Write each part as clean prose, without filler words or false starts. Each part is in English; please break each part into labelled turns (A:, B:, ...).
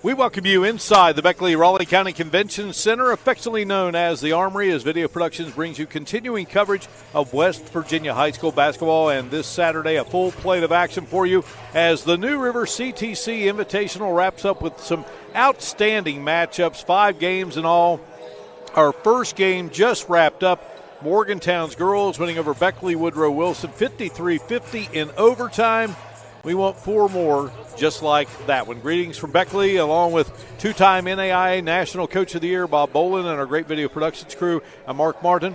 A: We welcome you inside the Beckley-Raleigh County Convention Center, affectionately known as the Armory, as Video Productions brings you continuing coverage of West Virginia high school basketball. And this Saturday, a full plate of action for you as the New River CTC Invitational wraps up with some outstanding matchups, 5 games in all. Our first game just wrapped up. Morgantown's girls winning over Beckley Woodrow Wilson 53-50 in overtime. We want 4 more just like that one. Greetings from Beckley, along with 2-time NAIA National Coach of the Year, Bob Bolin, and our great video productions crew. I'm Mark Martin.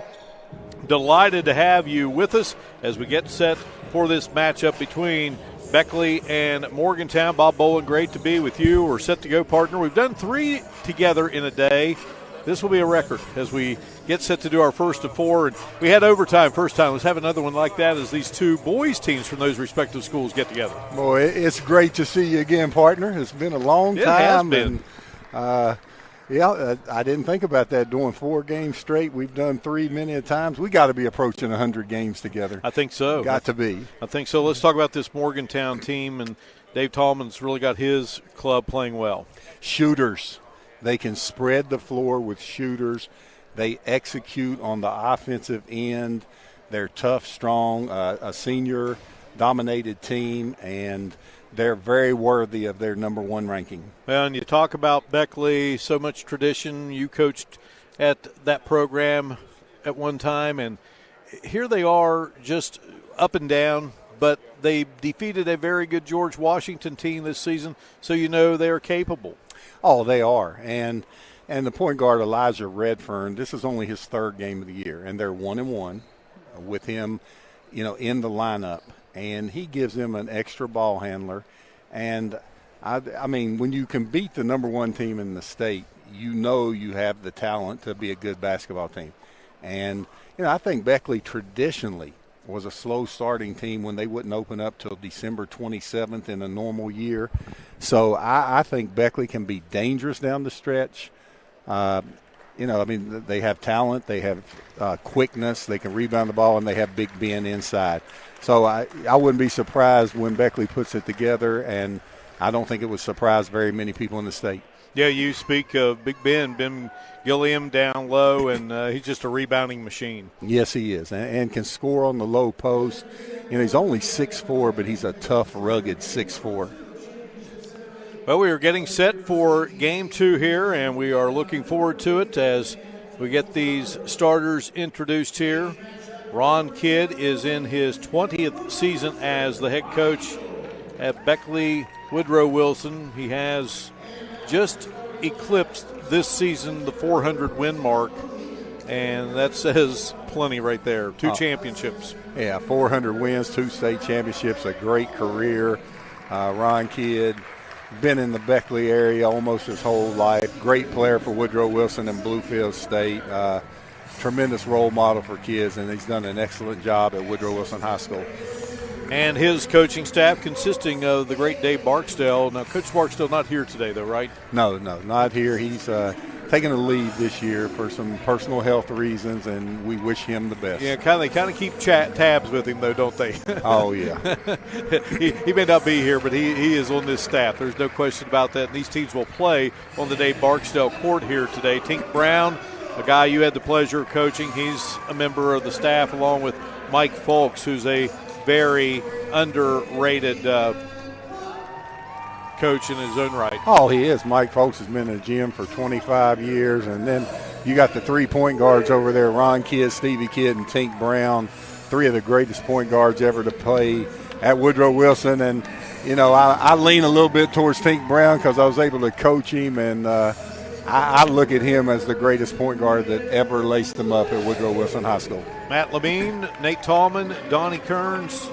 A: Delighted to have you with us as we get set for this matchup between Beckley and Morgantown. Bob Bolin, great to be with you. We're set to go, partner. We've done 3 together in a day. This will be a record as we get set to do our first of 4. And we had overtime first time. Let's have another one like that as these 2 boys teams from those respective schools get together.
B: Boy, it's great to see you again, partner. It's been a long time.
A: It has been.
B: And, I didn't think about that, doing 4 games straight. We've done 3 many times. We got to be approaching 100 games together.
A: I think so.
B: Got to be.
A: I think so. Let's talk about this Morgantown team. And Dave Tallman's really got his club playing well.
B: Shooters. They can spread the floor with shooters. They execute on the offensive end. They're tough, strong, a senior-dominated team, and they're very worthy of their number 1 ranking.
A: Well, and you talk about Beckley, so much tradition. You coached at that program at one time, and here they are just up and down, but they defeated a very good George Washington team this season, so you know they are capable.
B: Oh, they are. And the point guard, Elijah Redfern, this is only his 3rd game of the year, and they're 1-1 with him, in the lineup. And he gives them an extra ball handler. And, I mean, when you can beat the number 1 team in the state, you have the talent to be a good basketball team. And, I think Beckley traditionally was a slow starting team when they wouldn't open up till December 27th in a normal year. So I think Beckley can be dangerous down the stretch. They have talent, they have quickness, they can rebound the ball, and they have Big Ben inside. So I wouldn't be surprised when Beckley puts it together, and I don't think it would surprise very many people in the state.
A: Yeah, you speak of Big Ben Gilliam down low, and he's just a rebounding machine.
B: Yes, he is, and can score on the low post. He's only 6'4", but he's a tough, rugged 6'4".
A: Well, we are getting set for Game 2 here, and we are looking forward to it as we get these starters introduced here. Ron Kidd is in his 20th season as the head coach at Beckley Woodrow Wilson. He has just eclipsed this season the 400 win mark, and that says plenty right there. 2 championships.
B: Yeah, 400 wins, 2 state championships, a great career. Ron Kidd, been in the Beckley area almost his whole life. Great player for Woodrow Wilson and Bluefield State. Tremendous role model for kids, and he's done an excellent job at Woodrow Wilson High School.
A: And his coaching staff consisting of the great Dave Barksdale. Now, Coach Barksdale not here today, though, right?
B: No, not here. He's taking a leave this year for some personal health reasons, and we wish him the best.
A: Yeah, they kind of keep tabs with him, though, don't they?
B: Oh, yeah.
A: he may not be here, but he is on this staff. There's no question about that. And these teams will play on the Dave Barksdale court here today. Tink Brown, a guy you had the pleasure of coaching, he's a member of the staff, along with Mike Folks, who's a very underrated coach in his own right.
B: Oh, he is. Mike Folks has been in the gym for 25 years. And then you got the 3 point guards over there, Ron Kidd, Stevie Kidd, and Tink Brown, 3 of the greatest point guards ever to play at Woodrow Wilson. And, I lean a little bit towards Tink Brown because I was able to coach him, and I look at him as the greatest point guard that ever laced him up at Woodrow Wilson High School.
A: Matt Levine, Nate Tallman, Donnie Kearns,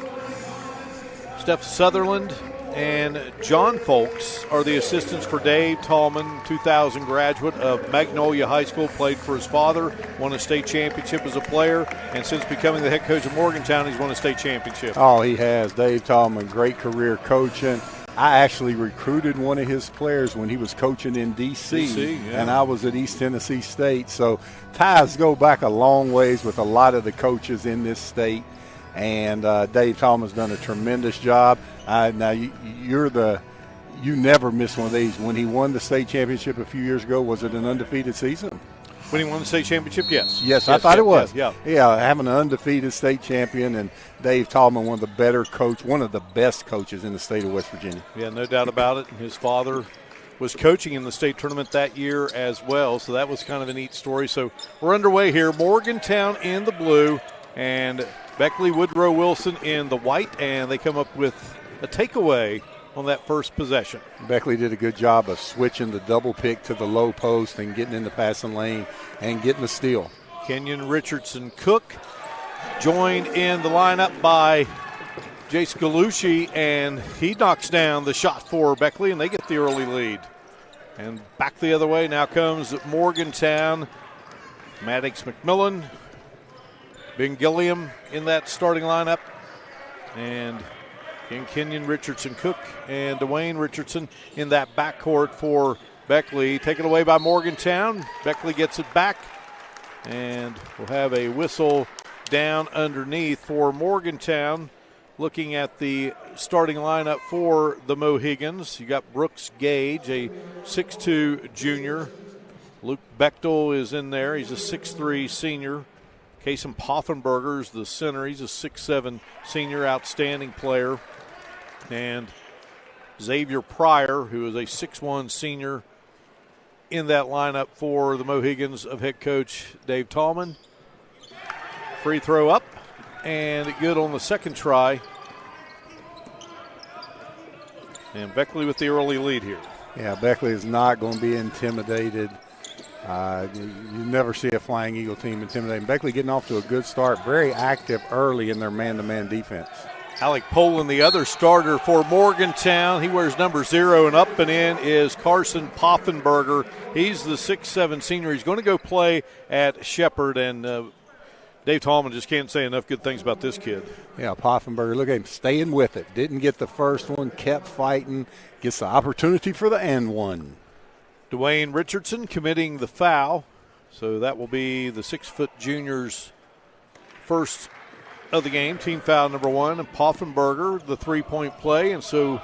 A: Steph Sutherland, and John Folks are the assistants for Dave Tallman, 2000 graduate of Magnolia High School, played for his father, won a state championship as a player, and since becoming the head coach of Morgantown, he's won a state championship.
B: Oh, he has. Dave Tallman, great career coaching. I actually recruited one of his players when he was coaching in D.C., and I was at East Tennessee State. So ties go back a long ways with a lot of the coaches in this state, and Dave Tallman's done a tremendous job. Now you're the you never miss one of these. When he won the state championship a few years ago, was it an undefeated season?
A: When he won the state championship, yes.
B: Yes, I thought it was.
A: Yeah.
B: Having an undefeated state champion, and Dave Tallman, one of the best coaches in the state of West Virginia.
A: Yeah, no doubt about it. His father was coaching in the state tournament that year as well, so that was kind of a neat story. So we're underway here. Morgantown in the blue, and Beckley, Woodrow, Wilson in the white, and they come up with a takeaway on that first possession.
B: Beckley did a good job of switching the double pick to the low post and getting in the passing lane and getting the steal.
A: Kenyon Richardson Cook joined in the lineup by Jace Galucci, and he knocks down the shot for Beckley, and they get the early lead. And back the other way now comes Morgantown. Maddox McMillan, Ben Gilliam in that starting lineup, and Kenyon Richardson Cook and Dwayne Richardson in that backcourt for Beckley. Taken away by Morgantown. Beckley gets it back, and we'll have a whistle down underneath for Morgantown. Looking at the starting lineup for the Mohigans, you got Brooks Gage, a 6'2 junior. Luke Bechtel is in there. He's a 6'3 senior. Kason Poffenberger's the center. He's a 6'7 senior, outstanding player. And Xavier Pryor, who is a 6'1 senior, in that lineup for the Mohigans of head coach Dave Tallman. Free throw up, and good on the second try. And Beckley with the early lead here.
B: Yeah, Beckley is not going to be intimidated. You never see a Flying Eagle team intimidating. Beckley getting off to a good start, very active early in their man-to-man defense.
A: Alec Poland, the other starter for Morgantown. He wears number 0, and up and in is Carson Poffenberger. He's the 6'7 senior. He's going to go play at Shepherd, and Dave Tallman just can't say enough good things about this kid.
B: Yeah, Poffenberger, look at him staying with it. Didn't get the first one, kept fighting, gets the opportunity for the end one.
A: Dwayne Richardson committing the foul, so that will be the 6' junior's first of the game, team foul number 1, and Poffenberger the 3-point play, and so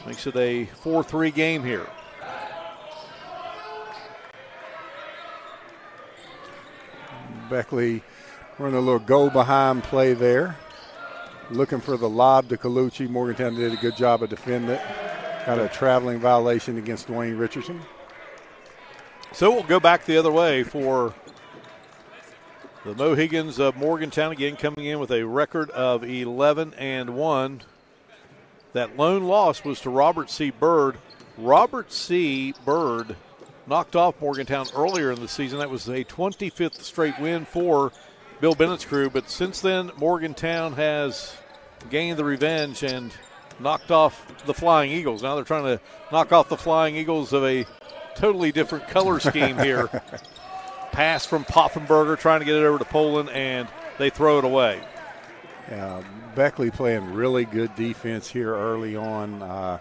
A: makes it a 4-3 game here.
B: Beckley running a little go-behind play there, looking for the lob to Colucci. Morgantown did a good job of defending it. Got a traveling violation against Dwayne Richardson.
A: So we'll go back the other way for the Mohigans of Morgantown, again coming in with a record of 11-1. That lone loss was to Robert C. Bird. Robert C. Bird knocked off Morgantown earlier in the season. That was a 25th straight win for Bill Bennett's crew. But since then, Morgantown has gained the revenge and knocked off the Flying Eagles. Now they're trying to knock off the Flying Eagles of a totally different color scheme here. Pass from Poffenberger, trying to get it over to Poland, and they throw it away.
B: Beckley playing really good defense here early on.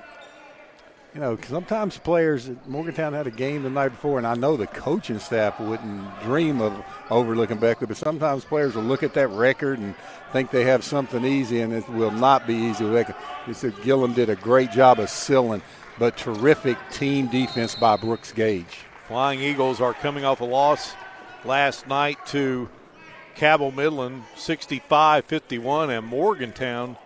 B: Sometimes players, Morgantown had a game the night before, and I know the coaching staff wouldn't dream of overlooking Beckley, but sometimes players will look at that record and think they have something easy, and it will not be easy with Beckley. Gillum did a great job of sealing, but terrific team defense by Brooks Gage.
A: Flying Eagles are coming off a loss last night to Cabell Midland, 65-51, and Morgantown,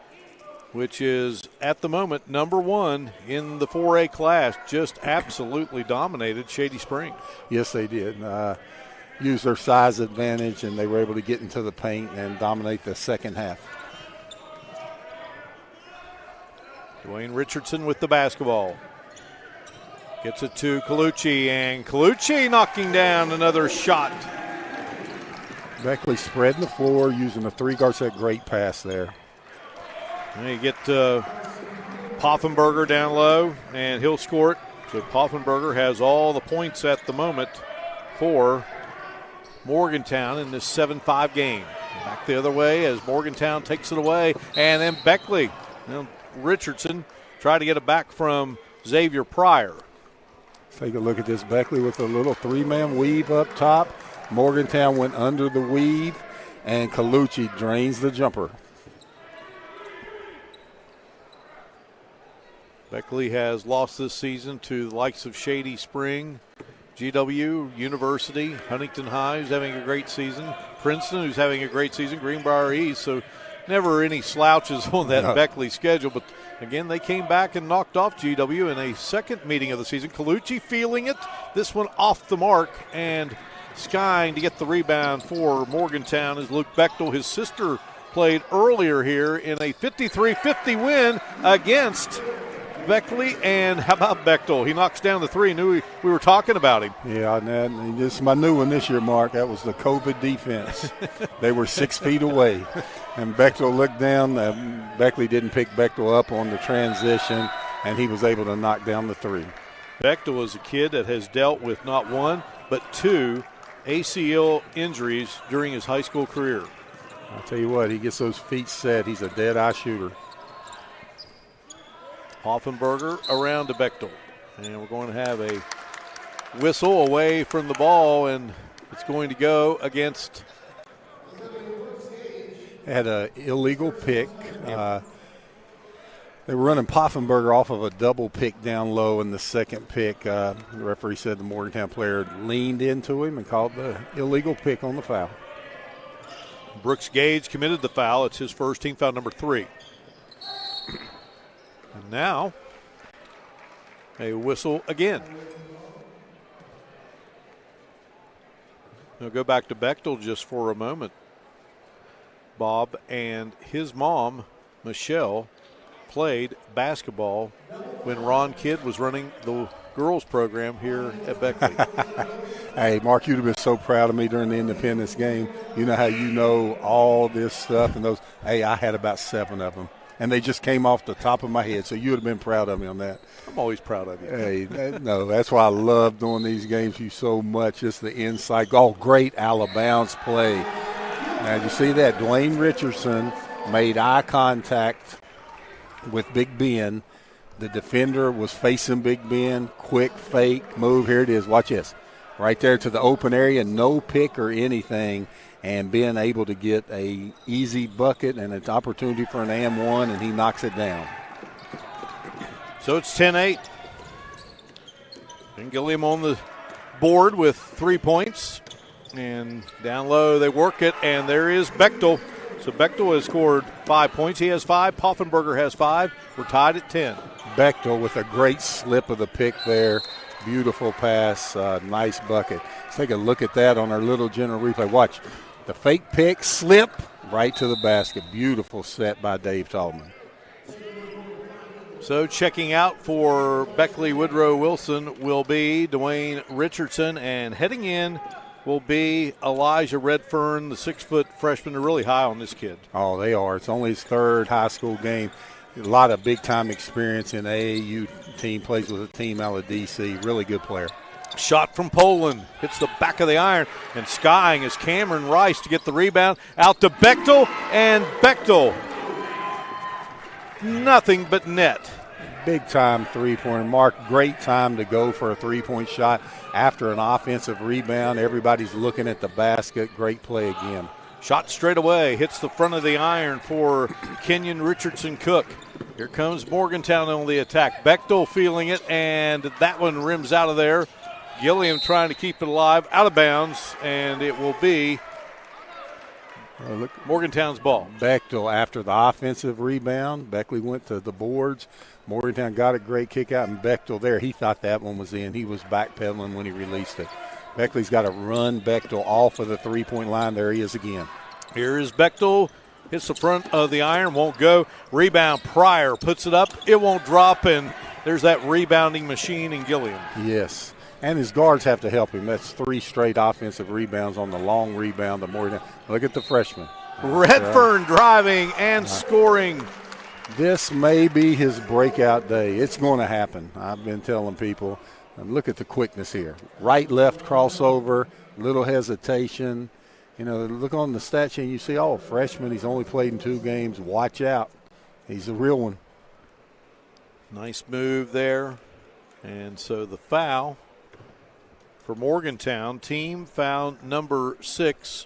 A: which is at the moment number 1 in the 4A class, just absolutely dominated Shady Springs.
B: Yes, they did. Used their size advantage, and they were able to get into the paint and dominate the second half.
A: Dwayne Richardson with the basketball. Gets it to Colucci, and Colucci knocking down another shot.
B: Beckley spreading the floor, using a 3-guard set. Great pass there.
A: And you get Poffenberger down low, and he'll score it. So Poffenberger has all the points at the moment for Morgantown in this 7-5 game. Back the other way as Morgantown takes it away, and then Beckley. Richardson tried to get it back from Xavier Pryor.
B: Take a look at this. Beckley with a little 3-man weave up top. Morgantown went under the weave, and Colucci drains the jumper.
A: Beckley has lost this season to the likes of Shady Spring, GW, University, Huntington High, who's having a great season, Princeton, who's having a great season, Greenbrier East. So never any slouches on that Beckley schedule. But again, they came back and knocked off GW in a second meeting of the season. Colucci feeling it. This one off the mark and skying to get the rebound for Morgantown as Luke Bechtel, his sister, played earlier here in a 53-50 win against Beckley. And how about Bechtel? He knocks down the three. Knew we were talking about him.
B: Yeah, and this is my new one this year, Mark. That was the COVID defense. They were 6 feet away. And Bechtel looked down. Beckley didn't pick Bechtel up on the transition, and he was able to knock down the three.
A: Bechtel is a kid that has dealt with not one, but two ACL injuries during his high school career.
B: I'll tell you what, he gets those feet set. He's a dead-eye shooter.
A: Hoffenberger around to Bechtel. And we're going to have a whistle away from the ball, and it's going to go against.
B: They had an illegal pick. They were running Poffenberger off of a double pick down low in the second pick. The referee said the Morgantown player leaned into him and called the illegal pick on the foul.
A: Brooks Gage committed the foul. It's his first, team foul number 3. And now a whistle again. We'll go back to Bechtel just for a moment. Bob and his mom, Michelle, played basketball when Ron Kidd was running the girls program here at Beckley.
B: Hey, Mark, you'd have been so proud of me during the Independence game. You know how you know all this stuff and those. Hey, I had about 7 of them, and they just came off the top of my head, so you would have been proud of me on that.
A: I'm always proud of you.
B: Hey, no, that's why I love doing these games you so much, just the insight. Oh, great out-of-bounds play. Now, you see that? Dwayne Richardson made eye contact with Big Ben. The defender was facing Big Ben. Quick fake move. Here it is. Watch this. Right there to the open area. No pick or anything. And Ben able to get a easy bucket and an opportunity for an and one, and he knocks it down.
A: So it's 10-8. And Gilliam on the board with 3 points. And down low they work it, and there is Bechtel. So Bechtel has scored 5 points. He has 5. Poffenberger has 5. We're tied at 10.
B: Bechtel with a great slip of the pick there. Beautiful pass, nice bucket. Let's take a look at that on our little general replay. Watch the fake pick, slip right to the basket. Beautiful set by Dave Tallman.
A: So checking out for Beckley Woodrow Wilson will be Dwayne Richardson, and heading in will be Elijah Redfern, the 6-foot freshman. They're really high on this kid.
B: Oh, they are. It's only his 3rd high school game. A lot of big-time experience in AAU team, plays with a team out of D.C. Really good player.
A: Shot from Poland. Hits the back of the iron. And skying is Cameron Rice to get the rebound. Out to Bechtel. And Bechtel. Nothing but net.
B: Big-time three-pointer. Mark, great time to go for a three-point shot. After an offensive rebound, everybody's looking at the basket. Great play again.
A: Shot straight away. Hits the front of the iron for Kenyon Richardson Cook. Here comes Morgantown on the attack. Bechtel feeling it, and that one rims out of there. Gilliam trying to keep it alive, out of bounds, and it will be Morgantown's ball.
B: Bechtel after the offensive rebound. Beckley went to the boards. Morgantown got a great kick out, and Bechtel there, he thought that one was in. He was backpedaling when he released it. Beckley's got to run Bechtel off of the three-point line. There he is again.
A: Here is Bechtel. Hits the front of the iron, won't go. Rebound, Pryor puts it up. It won't drop, and there's that rebounding machine in Gilliam.
B: Yes, and his guards have to help him. That's 3 straight offensive rebounds on the long rebound. Look at the freshman.
A: Redfern driving and scoring.
B: This may be his breakout day. It's going to happen. I've been telling people. And look at the quickness here. Right, left crossover, little hesitation. You know, look on the stat sheet, you see, oh, freshman, he's only played in 2 games. Watch out. He's a real one.
A: Nice move there. And so the foul for Morgantown, team foul number 6,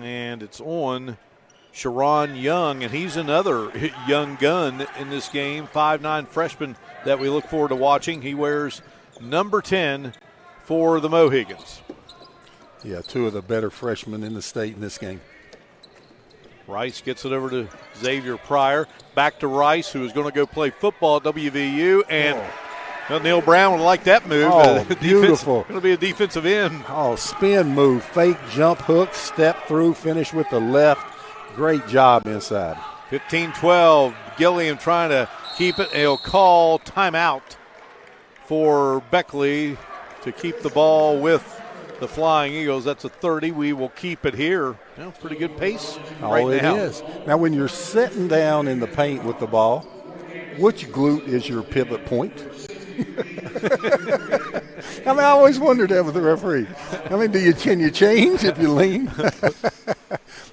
A: and it's on Sharon Young, and he's another young gun in this game, 5'9" freshman that we look forward to watching. He wears number 10 for the Mohigans.
B: Yeah, two of the better freshmen in the state in this game.
A: Rice gets it over to Xavier Pryor. Back to Rice, who is going to go play football at WVU. And Neil Brown would like that move.
B: Oh, beautiful.
A: Going to be a defensive end.
B: Oh, spin move, fake jump hook, step through, finish with the left. Great job inside.
A: 15-12. Gilliam trying to keep it. He'll call timeout for Beckley to keep the ball with the Flying Eagles. That's a 30. We will keep it here. Pretty good pace right now.
B: It is. Now, when you're sitting down in the paint with the ball, which glute is your pivot point? I always wondered that with the referee. Can you change if you lean?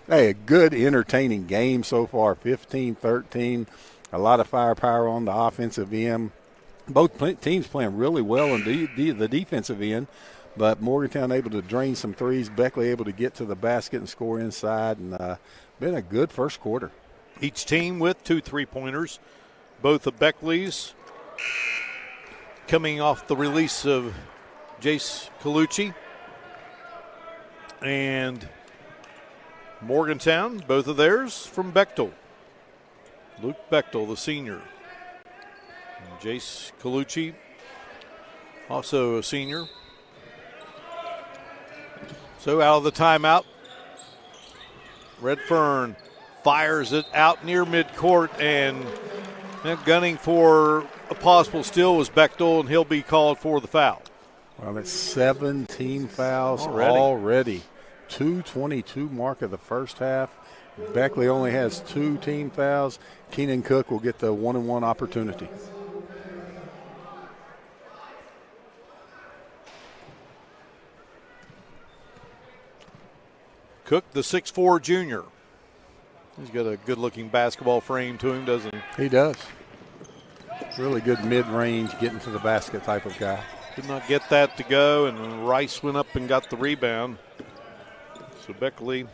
B: Hey, a good, entertaining game so far, 15-13. A lot of firepower on the offensive end. Both teams playing really well on the defensive end, but Morgantown able to drain some threes. Beckley able to get to the basket and score inside, and been a good first quarter.
A: Each team with 2 3-pointers. Both the Beckleys coming off the release of Jace Colucci. And Morgantown, both of theirs from Bechtel. Luke Bechtel, the senior. And Jace Colucci, also a senior. So out of the timeout, Redfern fires it out near midcourt, and gunning for a possible steal was Bechtel, and he'll be called for the foul.
B: Well, that's 17 fouls already. 2:22 mark of the first half. Beckley only has 2 team fouls. Keenan Cook will get the 1-and-1 opportunity.
A: Cook, the 6'4" junior. He's got a good-looking basketball frame to him, doesn't he?
B: He does. Really good mid-range, getting to the basket type of guy.
A: Did not get that to go, and Rice went up and got the rebound. So Beckley,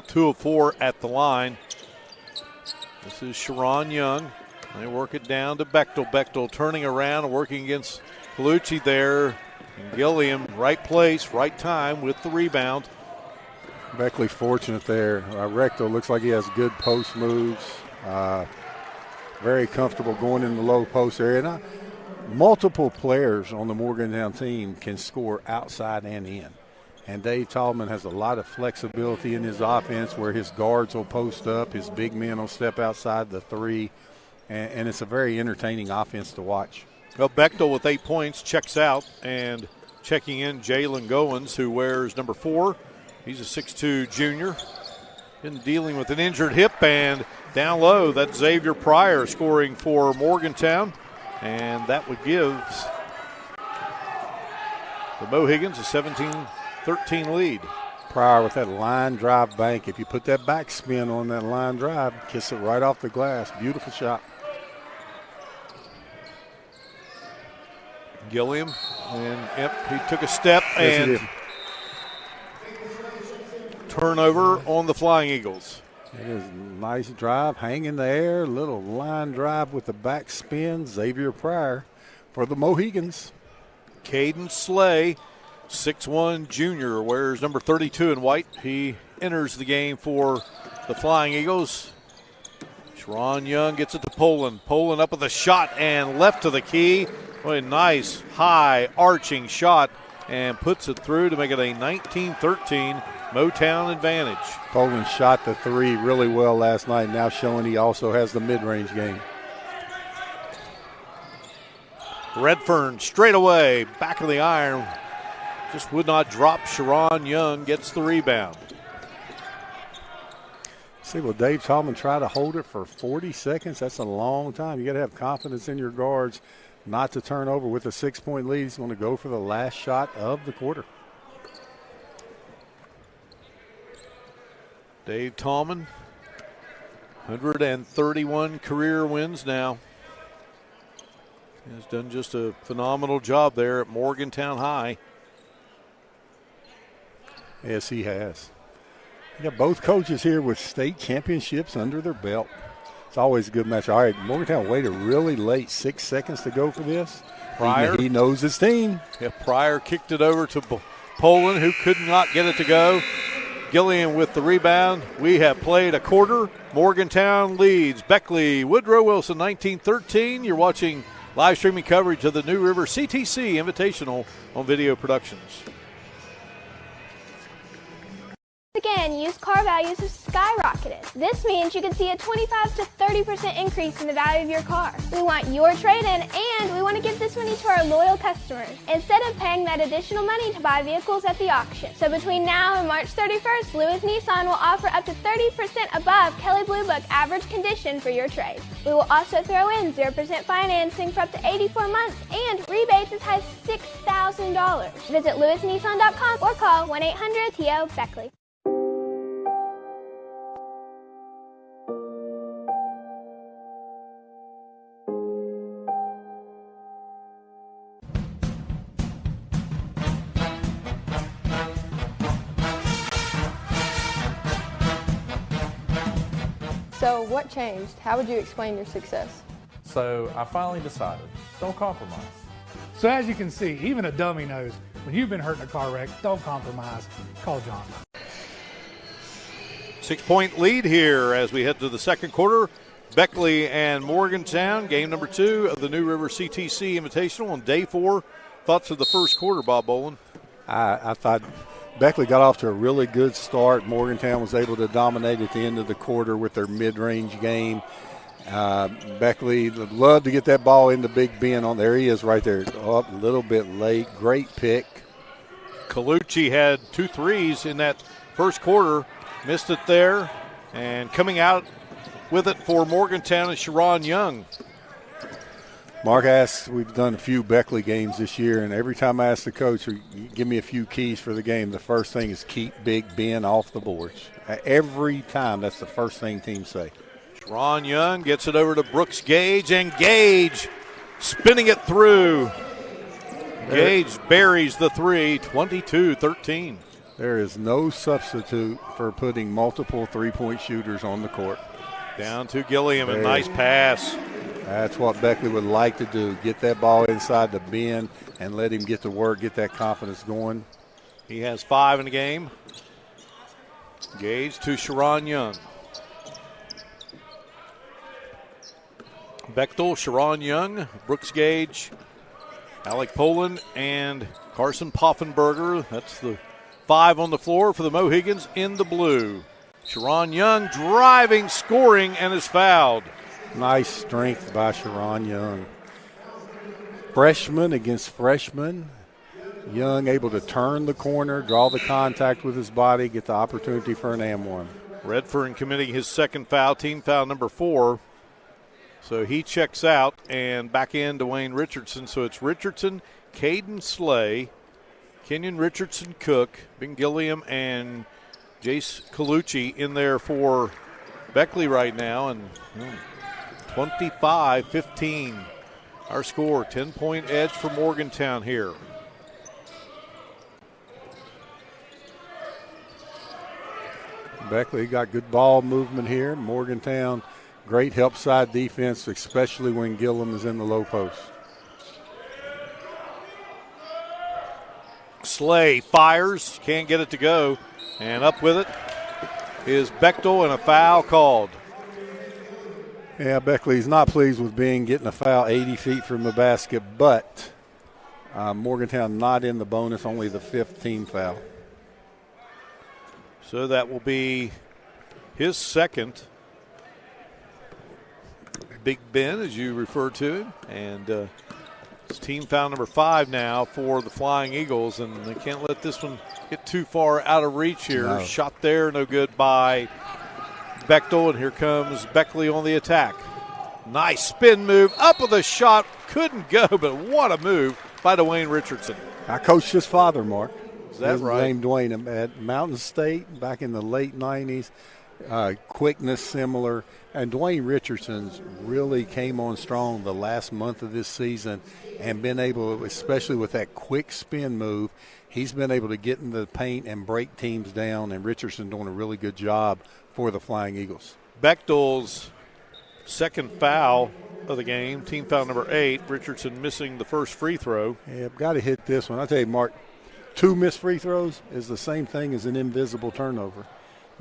A: 2 of 4 at the line. This is Sharon Young. They work it down to Bechtel. Bechtel turning around and working against Colucci there. And Gilliam, right place, right time with the rebound.
B: Beckley fortunate there. Recto looks like he has good post moves. Very comfortable going in the low post area. Now, multiple players on the Morgantown team can score outside and in. And Dave Tallman has a lot of flexibility in his offense where his guards will post up, his big men will step outside the 3, and it's a very entertaining offense to watch.
A: Well, Bechtel with 8 points checks out, and checking in Jalen Goins, who wears number 4. He's a 6'2" junior. Been dealing with an injured hip, and down low, that's Xavier Pryor scoring for Morgantown, and that would give the Mohigans a 17-13 lead.
B: Pryor with that line drive bank. If you put that backspin on that line drive, kiss it right off the glass. Beautiful shot.
A: Gilliam, and he took a step, and turnover on the Flying Eagles.
B: It is a nice drive, hang in the air, little line drive with the back spin. Xavier Pryor for the Mohigans.
A: Caden Slay, 6'1" junior, wears number 32 in white. He enters the game for the Flying Eagles. Sharon Young gets it to Poland. Poland up with a shot and left to the key. What a nice high arching shot, and puts it through to make it a 19-13 Motown advantage.
B: Poland shot the 3 really well last night, now showing he also has the mid-range game.
A: Redfern straight away, back of the iron. Just would not drop. Sharon Young gets the rebound.
B: See, well, Dave Tallman tried to hold it for 40 seconds. That's a long time. You got to have confidence in your guards not to turn over with a 6-point lead. He's going to go for the last shot of the quarter.
A: Dave Tallman, 131 career wins now. Has done just a phenomenal job there at Morgantown High.
B: Yes, he has. Yeah, both coaches here with state championships under their belt. It's always a good match. All right, Morgantown waited really late, 6 seconds to go for this.
A: Pryor.
B: He knows his team.
A: Yeah, Pryor kicked it over to Poland, who could not get it to go. Gilliam with the rebound. We have played a quarter. Morgantown leads. Beckley, Woodrow Wilson, 19-13. You're watching live streaming coverage of the New River CTC Invitational on Video Productions.
C: Again, used car values have skyrocketed. This means you can see a 25 to 30% increase in the value of your car. We want your trade-in, and we want to give this money to our loyal customers instead of paying that additional money to buy vehicles at the auction. So between now and March 31st, Lewis Nissan will offer up to 30% above Kelley Blue Book average condition for your trade. We will also throw in 0% financing for up to 84 months and rebates as high as $6,000. Visit lewisnissan.com or call 1-800-TO-BECKLEY.
D: So what changed? How would you explain your success?
E: So I finally decided, don't compromise.
F: So as you can see, even a dummy knows when you've been hurt in a car wreck, don't compromise. Call John.
A: 6-point lead here as we head to the second quarter. Beckley and Morgantown, game number 2 of the New River CTC Invitational on day 4. Thoughts of the first quarter, Bob Boland?
B: I thought Beckley got off to a really good start. Morgantown was able to dominate at the end of the quarter with their mid-range game. Beckley loved to get that ball in the Big Ben. On there he is right there, up a little bit late. Great pick.
A: Colucci had 2 threes in that first quarter, missed it there, and coming out with it for Morgantown is Sharon Young.
B: Mark asks, we've done a few Beckley games this year, and every time I ask the coach, give me a few keys for the game, the first thing is keep Big Ben off the boards. Every time, that's the first thing teams say.
A: Sharon Young gets it over to Brooks Gage, and Gage spinning it through. Gage buries the 3, 22-13.
B: There is no substitute for putting multiple three-point shooters on the court.
A: Down to Gilliam, a nice pass.
B: That's what Beckley would like to do, get that ball inside the bin and let him get to work, get that confidence going.
A: He has 5 in the game. Gage to Sharon Young. Bechtel, Sharon Young, Brooks Gage, Alec Poland, and Carson Poffenberger. That's the 5 on the floor for the Mohigans in the blue. Sharon Young driving, scoring, and is fouled.
B: Nice strength by Sharon Young. Freshman against freshman. Young able to turn the corner, draw the contact with his body, get the opportunity for an and one.
A: Redfern committing his second foul, team foul number 4. So he checks out, and back in to Wayne Richardson. So it's Richardson, Caden Slay, Kenyon Richardson Cook, Ben Gilliam, and Jace Colucci in there for Beckley right now. And 25-15. Our score, 10-point edge for Morgantown here.
B: Beckley got good ball movement here. Morgantown, great help side defense, especially when Gillum is in the low post.
A: Slay fires, can't get it to go, and up with it is Bechtel, and a foul called.
B: Yeah, Beckley's not pleased with getting a foul 80 feet from the basket, but Morgantown not in the bonus, only the 5th team foul.
A: So that will be his second. Big Ben, as you refer to him, and it's team foul number 5 now for the Flying Eagles, and they can't let this one get too far out of reach here.
B: No.
A: Shot there, no good by Bechtel, and here comes Beckley on the attack. Nice spin move, up with a shot, couldn't go, but what a move by Dwayne Richardson.
B: I coached his father, Mark.
A: Is that right?
B: Named Dwayne at Mountain State back in the late 90s. quickness similar. And Dwayne Richardson's really came on strong the last month of this season and been able, especially with that quick spin move, he's been able to get in the paint and break teams down, and Richardson doing a really good job for the Flying Eagles.
A: Bechtel's second foul of the game, team foul number 8. Richardson missing the first free throw.
B: Yeah, I've got to hit this one. I tell you, Mark, 2 missed free throws is the same thing as an invisible turnover.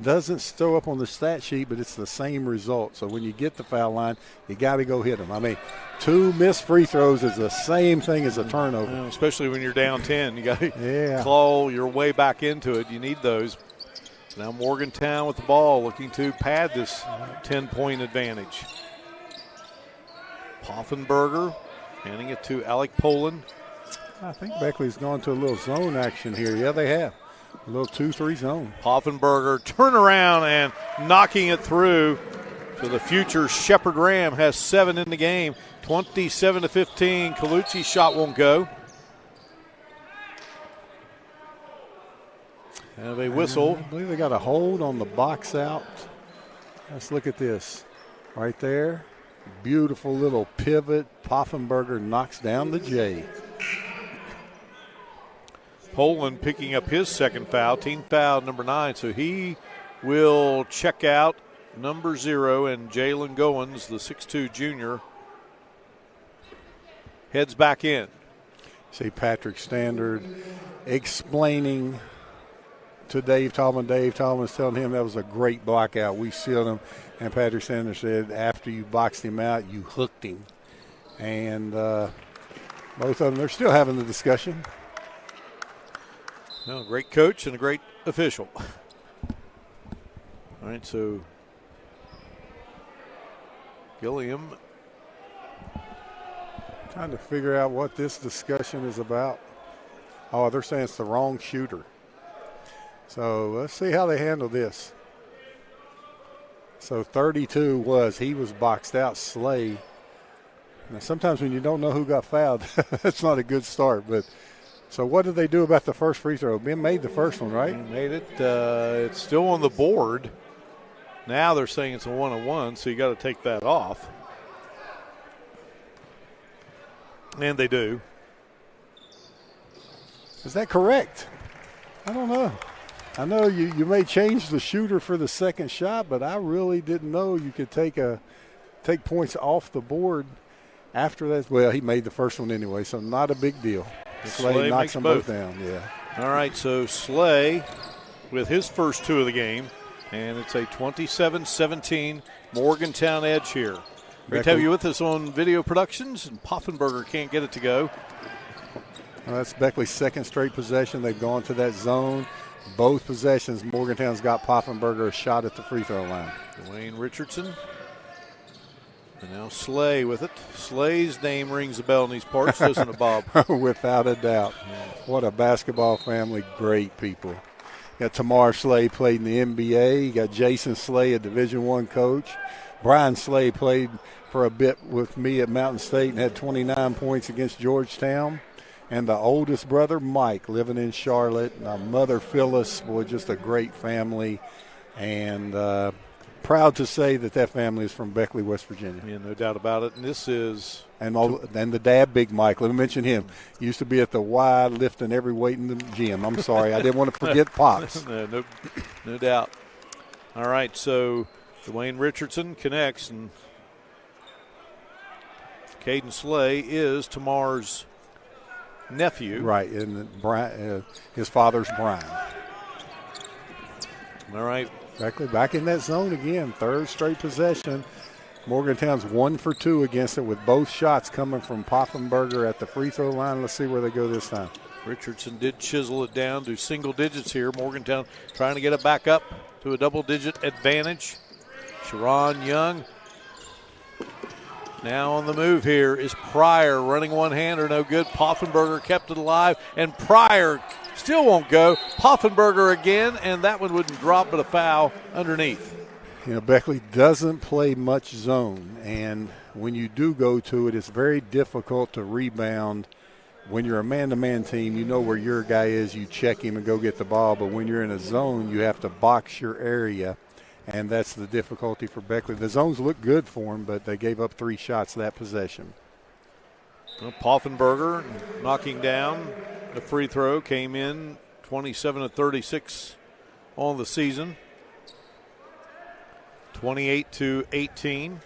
B: Doesn't show up on the stat sheet, but it's the same result. So when you get the foul line, you got to go hit them. I mean, 2 missed free throws is the same thing as a turnover.
A: Well, especially when you're down 10. You got to claw your way back into it. You need those. Now Morgantown with the ball, looking to pad this 10-point advantage. Poffenberger handing it to Alec Poland.
B: I think Beckley's gone to a little zone action here. Yeah, they have. A little 2-3 zone.
A: Poffenberger turn around and knocking it through. So the future Shepherd Ram has 7 in the game, 27-15. Colucci's shot won't go. Have a whistle.
B: I believe they got a hold on the box out. Let's look at this. Right there. Beautiful little pivot. Poffenberger knocks down the J.
A: Poland picking up his second foul, team foul number 9. So he will check out number 0, and Jalen Goins, the 6'2 junior, heads back in.
B: See Patrick Standard explaining to Dave Tallman. Dave Tallman's telling him that was a great blockout. We sealed him. And Patrick Sanders said after you boxed him out, you hooked him. And both of them, they're still having the discussion.
A: No, great coach and a great official. All right, so Gilliam.
B: Trying to figure out what this discussion is about. Oh, they're saying it's the wrong shooter. So let's see how they handle this. So 32 he was boxed out, Slay. Now sometimes when you don't know who got fouled, that's not a good start. But so what did they do about the first free throw? Ben made the first one, right?
A: He made it. It's still on the board. Now they're saying it's a 1-on-1, so you got to take that off. And they do.
B: Is that correct? I don't know. I know you may change the shooter for the second shot, but I really didn't know you could take points off the board after that. Well, he made the first one anyway, so not a big deal. Slay knocks them both down, yeah.
A: All right, so Slay with his first 2 of the game, and it's a 27-17 Morgantown edge here. Great to have you with us on Video Productions, and Poffenberger can't get it to go.
B: Well, that's Beckley's second straight possession. They've gone to that zone. Both possessions, Morgantown's got Poffenberger a shot at the free throw line.
A: Dwayne Richardson. And now Slay with it. Slay's name rings a bell in these parts, doesn't it, Bob?
B: Without a doubt. Yeah. What a basketball family. Great people. Got Tamar Slay played in the NBA. You got Jason Slay, a Division I coach. Brian Slay played for a bit with me at Mountain State and had 29 points against Georgetown. And the oldest brother, Mike, living in Charlotte. Mother, Phyllis, boy, just a great family. And proud to say that family is from Beckley, West Virginia.
A: Yeah, no doubt about it. And this is...
B: And the dad, Big Mike, let me mention him. He used to be at the Y lifting every weight in the gym. I'm sorry, I didn't want to forget Pops.
A: No doubt. All right, so Dwayne Richardson connects, and Caden Slay is Tamar's nephew.
B: Right, and his father's Brian.
A: All right.
B: Beckley back in that zone again. Third straight possession. Morgantown's 1 for 2 against it with both shots coming from Poffenberger at the free throw line. Let's see where they go this time.
A: Richardson did chisel it down to single digits here. Morgantown trying to get it back up to a double-digit advantage. Sharon Young now on the move here is Pryor running one-hander, no good. Poffenberger kept it alive, and Pryor still won't go. Poffenberger again, and that one wouldn't drop, but a foul underneath.
B: You know, Beckley doesn't play much zone, and when you do go to it, it's very difficult to rebound. When you're a man-to-man team, you know where your guy is. You check him and go get the ball, but when you're in a zone, you have to box your area. and that's the difficulty for Beckley. The zones look good for him, but they gave up 3 shots that possession.
A: Well, Poffenberger knocking down the free throw, came in 27 of 36 on the season. 28-18.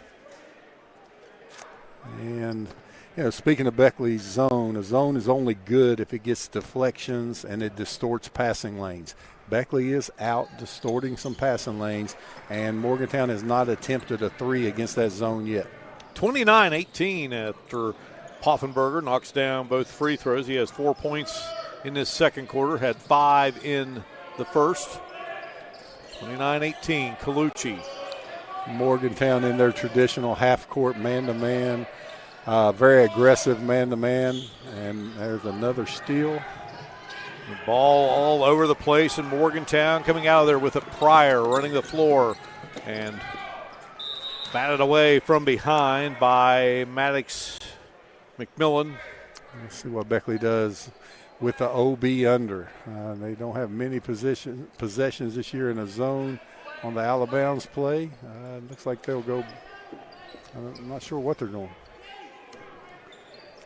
B: And, speaking of Beckley's zone, a zone is only good if it gets deflections and it distorts passing lanes. Beckley is out distorting some passing lanes, and Morgantown has not attempted a 3 against that zone yet.
A: 29-18 after Poffenberger knocks down both free throws. He has 4 points in this second quarter, had 5 in the first. 29-18, Colucci.
B: Morgantown in their traditional half-court man-to-man, very aggressive man-to-man, and there's another steal.
A: The ball all over the place in Morgantown, coming out of there with a Pryor running the floor and batted away from behind by Maddox McMillan.
B: Let's see what Beckley does with the OB under. They don't have many possessions this year in a zone on the out-of-bounds play. Looks like they'll go. I'm not sure what they're doing.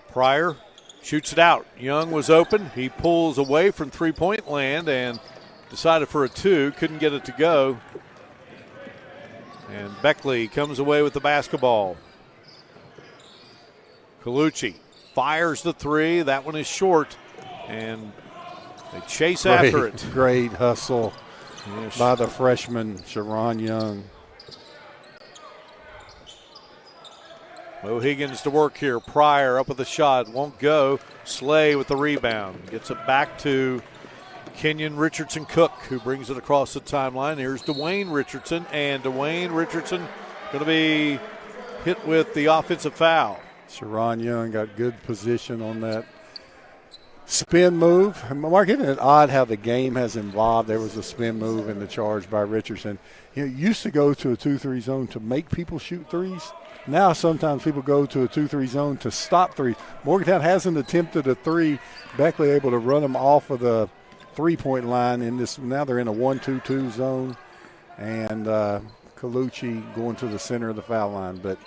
A: Pryor shoots it out. Young was open. He pulls away from three-point land and decided for a 2. Couldn't get it to go. And Beckley comes away with the basketball. Colucci fires the 3. That one is short. And they chase after it.
B: Great hustle by the freshman, Sharon Young.
A: Mohigans to work here. Pryor up with the shot. Won't go. Slay with the rebound. Gets it back to Kenyon Richardson Cook, who brings it across the timeline. Here's Dwayne Richardson. And Dwayne Richardson going to be hit with the offensive foul.
B: Sharon Young got good position on that spin move. Mark, isn't it odd how the game has evolved? There was a spin move in the charge by Richardson. You used to go to a 2-3 zone to make people shoot threes. Now sometimes people go to a 2-3 zone to stop threes. Morgantown hasn't attempted a 3. Beckley able to run them off of the three-point line in this. Now they're in a 1-2-2 zone, and Colucci going to the center of the foul line. But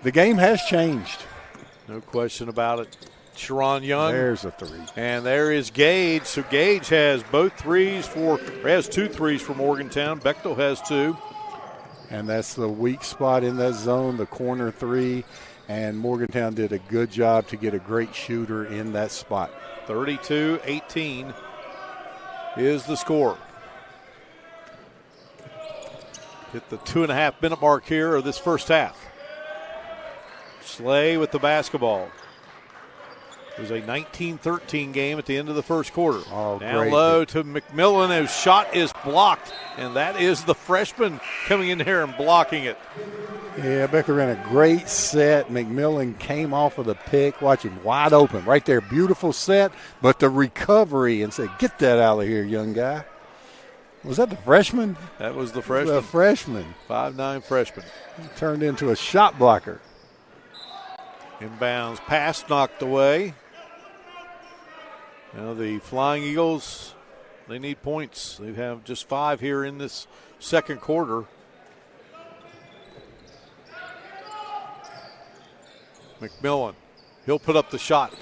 B: the game has changed.
A: No question about it. Sharon Young.
B: There's a 3.
A: And there is Gage. So Gage has both threes has 2 threes for Morgantown. Bechtel has 2.
B: And that's the weak spot in that zone, the corner 3. And Morgantown did a good job to get a great shooter in that spot.
A: 32-18 is the score. Hit the 2.5-minute mark here of this first half. Slay with the basketball. It was a 19-13 game at the end of the first quarter.
B: Oh,
A: down
B: great.
A: low to McMillan. His shot is blocked, and that is the freshman coming in here and blocking it.
B: Yeah, Becker ran a great set. McMillan came off of the pick. Watch him wide open right there. Beautiful set, but the recovery and said, get that out of here, young guy. Was that the freshman?
A: That was the freshman.
B: The freshman.
A: 5'9" freshman.
B: He turned into a shot blocker.
A: Inbounds pass knocked away. Now the Flying Eagles, they need points. They have just 5 here in this second quarter. McMillan, he'll put up the shot.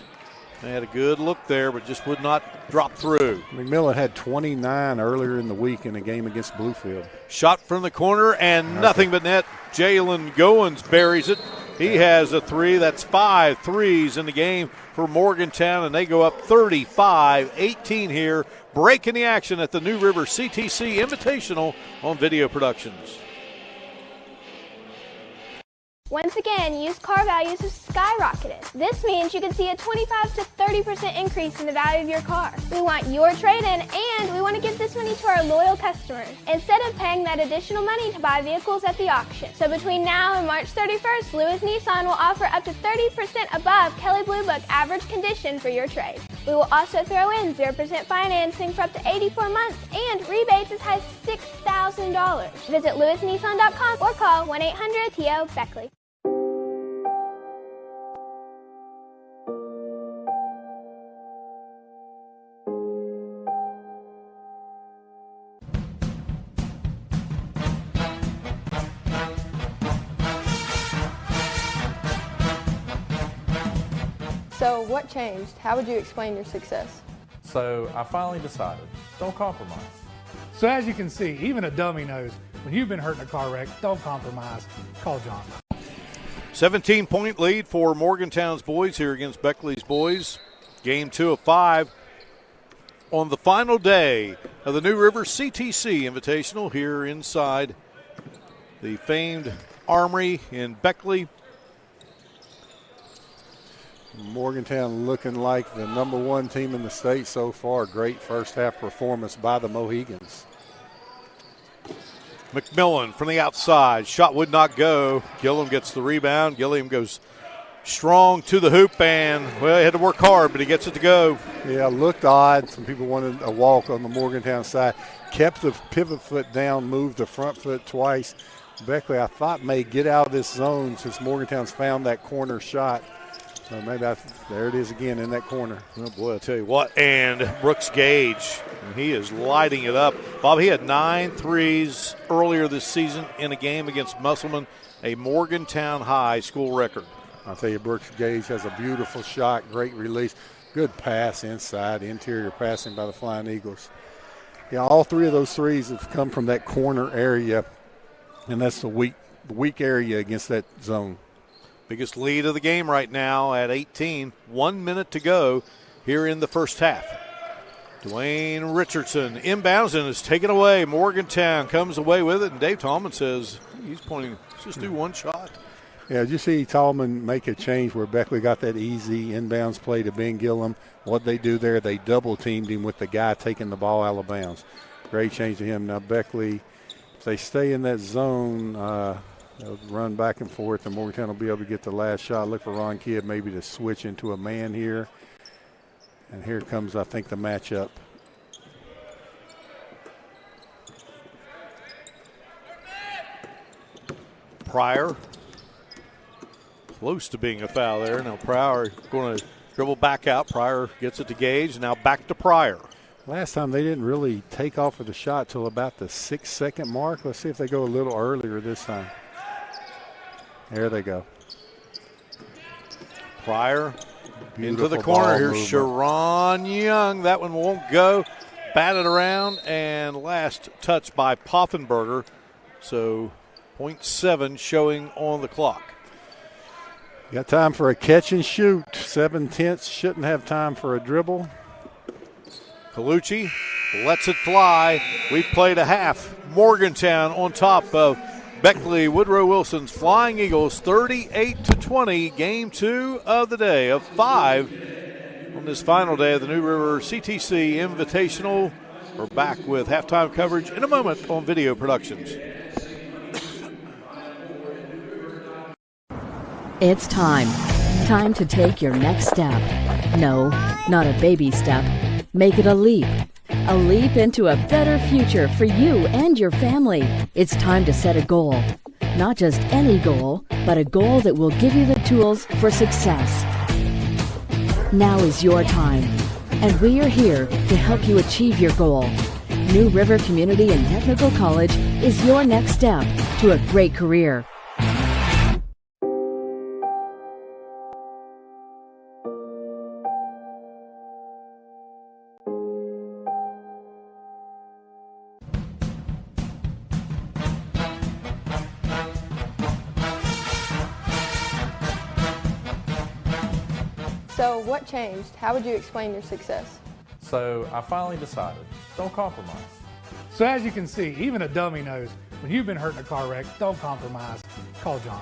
A: They had a good look there, but just would not drop through.
B: McMillan had 29 earlier in the week in a game against Bluefield.
A: Shot from the corner and nothing but net. Jalen Goins buries it. He has a 3. That's 5 threes in the game for Morgantown, and they go up 35-18 here, breaking the action at the New River CTC Invitational on Video Productions.
C: Once again, used car values have skyrocketed. This means you can see a 25 to 30% increase in the value of your car. We want your trade-in, and we want to give this money to our loyal customers instead of paying that additional money to buy vehicles at the auction. So between now and March 31st, Lewis Nissan will offer up to 30% above Kelley Blue Book average condition for your trade. We will also throw in 0% financing for up to 84 months and rebates as high as $6,000. Visit lewisnissan.com or call 1-800-TO-BECKLEY.
D: So what changed? How would you explain your success?
E: So I finally decided, don't compromise.
F: So as you can see, even a dummy knows when you've been hurt in a car wreck, don't compromise. Call John.
A: 17-point lead for Morgantown's boys here against Beckley's boys. Game 2 of 5 on the final day of the New River CTC Invitational here inside the famed Armory in Beckley.
B: Morgantown looking like the #1 team in the state so far. Great first half performance by the Mohigans.
A: McMillan from the outside. Shot would not go. Gilliam gets the rebound. Gilliam goes strong to the hoop and, well, he had to work hard, but he gets it to go.
B: Yeah, looked odd. Some people wanted a walk on the Morgantown side. Kept the pivot foot down, moved the front foot twice. Beckley, I thought, may get out of this zone since Morgantown's found that corner shot. So maybe there it is again in that corner.
A: Oh, boy, I tell you what. And Brooks Gage, he is lighting it up. Bob, he had 9 threes earlier this season in a game against Musselman, a Morgantown high school record.
B: I'll tell you, Brooks Gage has a beautiful shot, great release, good pass inside, interior passing by the Flying Eagles. Yeah, all 3 of those threes have come from that corner area, and that's the weak area against that zone.
A: Biggest lead of the game right now at 18. 1 minute to go here in the first half. Dwayne Richardson inbounds and is taken away. Morgantown comes away with it, and Dave Tallman says he's pointing, let's just do one shot.
B: Yeah, did you see Tallman make a change where Beckley got that easy inbounds play to Ben Gillum? What they do there, they double-teamed him with the guy taking the ball out of bounds. Great change to him. Now Beckley, if they stay in that zone, they'll run back and forth, and Morgantown will be able to get the last shot. Look for Ron Kidd maybe to switch into a man here. And here comes, I think, the matchup.
A: Pryor, close to being a foul there. Now Pryor going to dribble back out. Pryor gets it to Gage. Now back to Pryor.
B: Last time they didn't really take off with the shot till about the 6-second mark. Let's see if they go a little earlier this time. There they go.
A: Pryor
B: Beautiful
A: into the corner. Here's
B: movement.
A: Sharon Young. That one won't go. Batted around, and last touch by Poffenberger. So 0.7 showing on the clock.
B: Got time for a catch and shoot. 7/10 shouldn't have time for a dribble.
A: Colucci lets it fly. We've played a half. Morgantown on top of Beckley. Woodrow Wilson's Flying Eagles 38-20. Game 2 of the day of 5 on this final day of the New River CTC Invitational. We're back with halftime coverage in a moment on Video Productions.
G: It's time. Time to take your next step. No, not a baby step. Make it a leap. A leap into a better future for you and your family. It's time to set a goal. Not just any goal, but a goal that will give you the tools for success. Now is your time, and we are here to help you achieve your goal. New River Community and Technical College is your next step to a great career.
D: So what changed? How would you explain your success?
E: So I finally decided, don't compromise.
F: So as you can see, even a dummy knows when you've been hurt in a car wreck, don't compromise. Call John.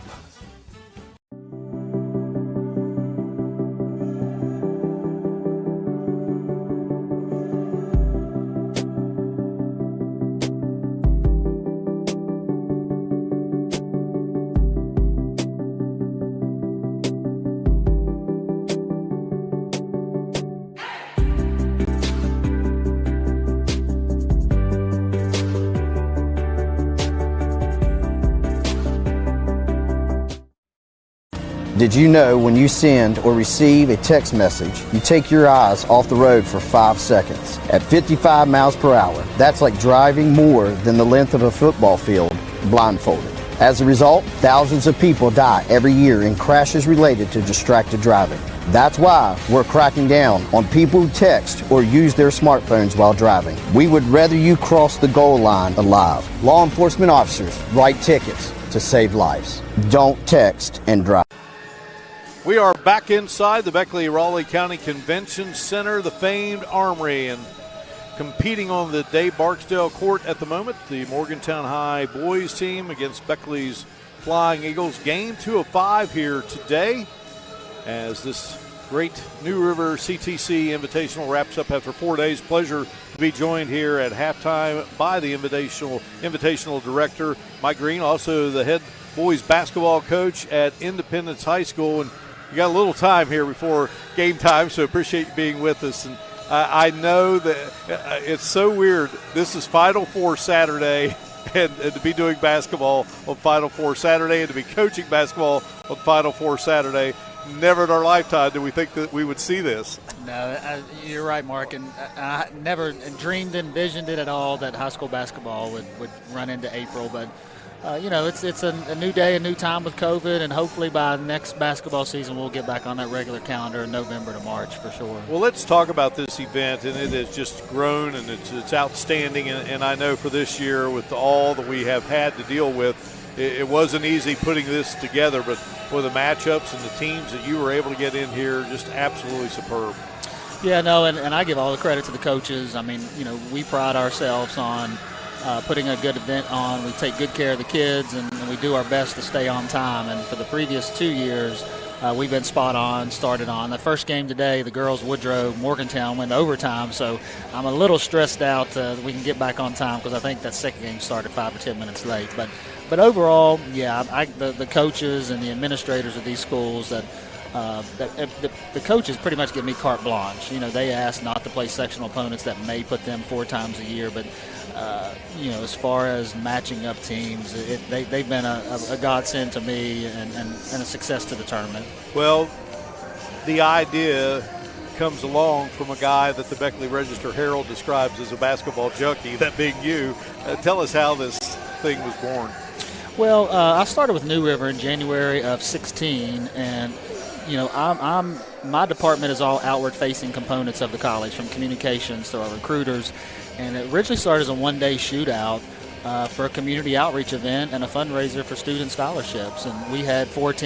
H: Did you know when you send or receive a text message, you take your eyes off the road for 5 seconds? At 55 miles per hour, that's like driving more than the length of a football field blindfolded. As a result, thousands of people die every year in crashes related to distracted driving. That's why we're cracking down on people who text or use their smartphones while driving. We would rather you cross the goal line alive. Law enforcement officers write tickets to save lives. Don't text and drive.
A: We are back inside the Beckley-Raleigh County Convention Center, the famed Armory, and competing on the Dave Barksdale court at the moment, the Morgantown High boys team against Beckley's Flying Eagles. Game 2 of 5 here today as this great New River CTC Invitational wraps up after 4 days. Pleasure to be joined here at halftime by the Invitational Director, Mike Green, also the head boys basketball coach at Independence High School. And you got a little time here before game time, so appreciate you being with us. And I know that it's so weird. This is Final Four Saturday, and to be doing basketball on Final Four Saturday and to be coaching basketball on Final Four Saturday. Never in our lifetime did we think that we would see this.
I: No, you're right, Mark. And I never dreamed, envisioned it at all that high school basketball would run into April. But it's a new day, a new time with COVID, and hopefully by next basketball season we'll get back on that regular calendar in November to March for sure.
A: Well, let's talk about this event, and it has just grown, and it's outstanding. And I know for this year, with all that we have had to deal with, it wasn't easy putting this together, but for the matchups and the teams that you were able to get in here, just absolutely superb.
I: Yeah, no, and I give all the credit to the coaches. I mean, we pride ourselves on putting a good event on. We take good care of the kids, and we do our best to stay on time. And for the previous 2 years, we've been spot on, started on. The first game today, the girls, Woodrow, Morgantown, went to overtime, so I'm a little stressed out that we can get back on time because I think that second game started 5 or 10 minutes late. But overall, yeah, the coaches and the administrators of these schools the coaches pretty much give me carte blanche. They ask not to play sectional opponents that may put them 4 times a year, but as far as matching up teams, they've been a godsend to me and a success to the tournament.
A: Well, the idea comes along from a guy that the Beckley Register-Herald describes as a basketball junkie, that being you. Tell us how this thing was born.
I: Well, I started with New River in January of 16, and my department is all outward-facing components of the college, from communications to our recruiters. And it originally started as a one-day shootout for a community outreach event and a fundraiser for student scholarships. And we had 8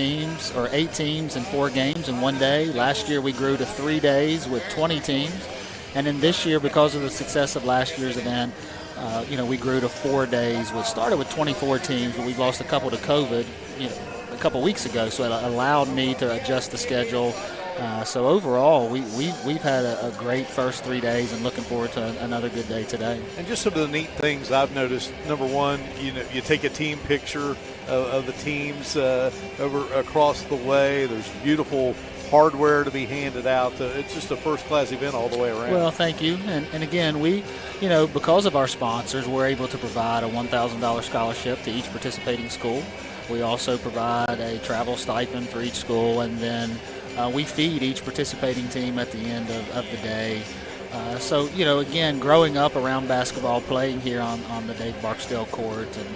I: teams and 4 games in one day. Last year we grew to 3 days with 20 teams. And then this year, because of the success of last year's event, we grew to 4 days. We started with 24 teams, but we lost a couple to COVID, a couple weeks ago. So it allowed me to adjust the schedule. So overall, we've had a great first 3 days and looking forward to another good day today.
A: And just some of the neat things I've noticed. Number one, you take a team picture of the teams over across the way. There's beautiful hardware to be handed out. It's just a first-class event all the way around.
I: Well, thank you. And again, we, because of our sponsors, we're able to provide a $1,000 scholarship to each participating school. We also provide a travel stipend for each school, and then we feed each participating team at the end of the day. So, again, growing up around basketball, playing here on the Dave Barksdale court, and,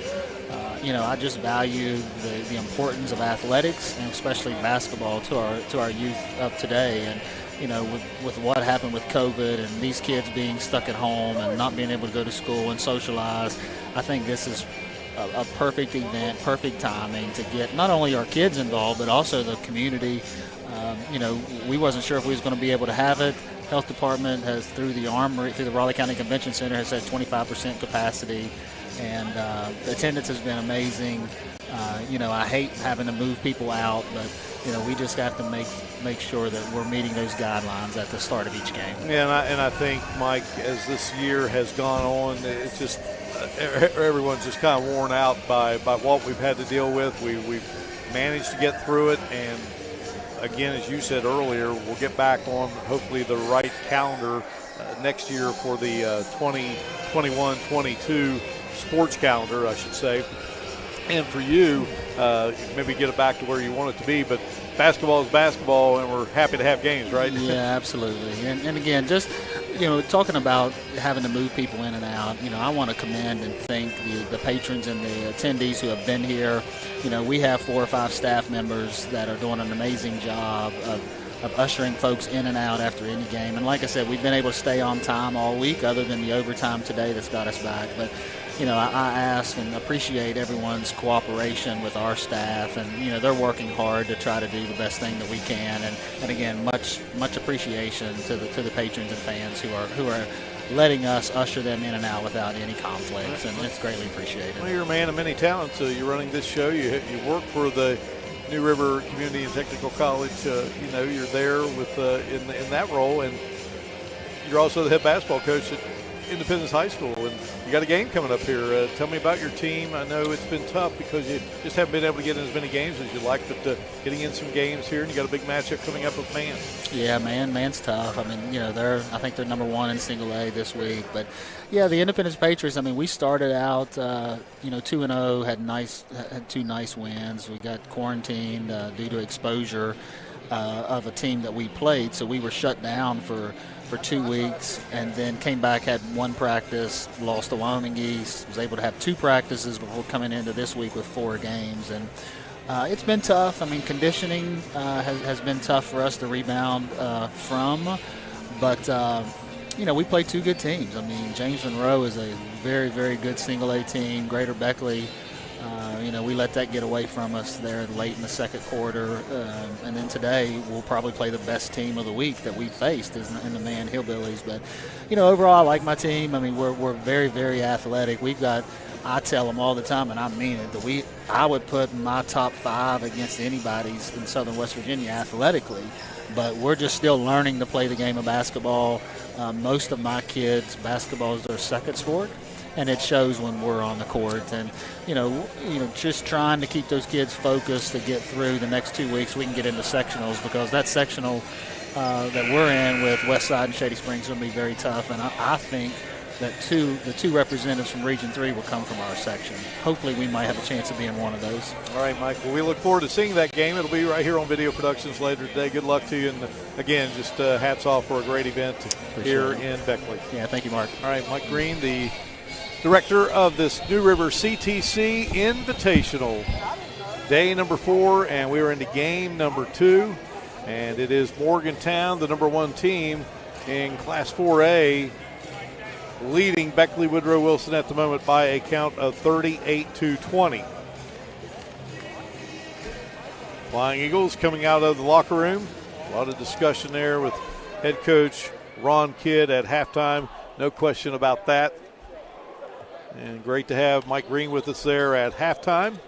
I: I just value the importance of athletics, and especially basketball, to our youth of today. And, with what happened with COVID and these kids being stuck at home and not being able to go to school and socialize, I think this is a perfect event, perfect timing to get not only our kids involved, but also the community. We wasn't sure if we was going to be able to have it. Health Department has, through the Armory, through the Raleigh County Convention Center, has had 25% capacity, and the attendance has been amazing. I hate having to move people out, but we just have to make sure that we're meeting those guidelines at the start of each game.
A: Yeah, and I think, Mike, as this year has gone on, it's just everyone's just kind of worn out by what we've had to deal with. We've managed to get through it, and again, as you said earlier, we'll get back on hopefully the right calendar next year for the 2021-22 sports calendar, I should say. and for you, maybe get it back to where you want it to be. But basketball is basketball, and we're happy to have games, right?
I: Yeah, absolutely. And again, just, talking about having to move people in and out, I want to commend and thank the patrons and the attendees who have been here. We have 4 or 5 staff members that are doing an amazing job of ushering folks in and out after any game. And like I said, we've been able to stay on time all week other than the overtime today that's got us back. But, I ask and appreciate everyone's cooperation with our staff. And, they're working hard to try to do the best thing that we can. And again, much appreciation to the patrons and fans who are letting us usher them in and out without any conflicts. And it's greatly appreciated.
A: Well, you're a man of many talents. You're running this show. You work for the New River Community and Technical College. You're there with in that role, and you're also the head basketball coach at Independence High School, and you got a game coming up here. Tell me about your team. I know it's been tough because you just haven't been able to get in as many games as you'd like, but getting in some games here, and you got a big matchup coming up with Man. Yeah,
I: Man's tough. I mean, I think they're number 1 in single A this week, but yeah, the Independence Patriots. I mean, we started out 2-0, had 2 nice wins. We got quarantined due to exposure of a team that we played, so we were shut down for 2 weeks, and then came back, had 1 practice, lost to Wyoming East, was able to have 2 practices before coming into this week with 4 games. And it's been tough. I mean, conditioning has been tough for us to rebound from, but we play 2 good teams. I mean, James Monroe is a very, very good single A team. Greater Beckley, we let that get away from us there late in the second quarter. And then today we'll probably play the best team of the week that we faced in the Man Hillbillies. But, overall I like my team. I mean, we're very, very athletic. I tell them all the time, and I mean it, that I would put my top 5 against anybody's in Southern West Virginia athletically. But we're just still learning to play the game of basketball. Most of my kids, basketball is their second sport, and it shows when we're on the court. And just trying to keep those kids focused to get through the next 2 weeks. We can get into sectionals, because that sectional that we're in with Westside and Shady Springs is going to be very tough. And I think that the two representatives from Region 3 will come from our section. Hopefully we might have a chance of being one of those.
A: All right, Mike. Well, we look forward to seeing that game. It'll be right here on Video Productions later today. Good luck to you. And, again, just hats off for a great event here in Beckley.
I: Yeah, thank you, Mark.
A: All right, Mike Green, the director of this New River CTC Invitational. Day number 4, and we are into game number 2. And it is Morgantown, the number 1 team in Class 4A, leading Beckley Woodrow Wilson at the moment by a count of 38-20. Flying Eagles coming out of the locker room. A lot of discussion there with head coach Ron Kidd at halftime. No question about that. And great to have Mike Green with us there at halftime.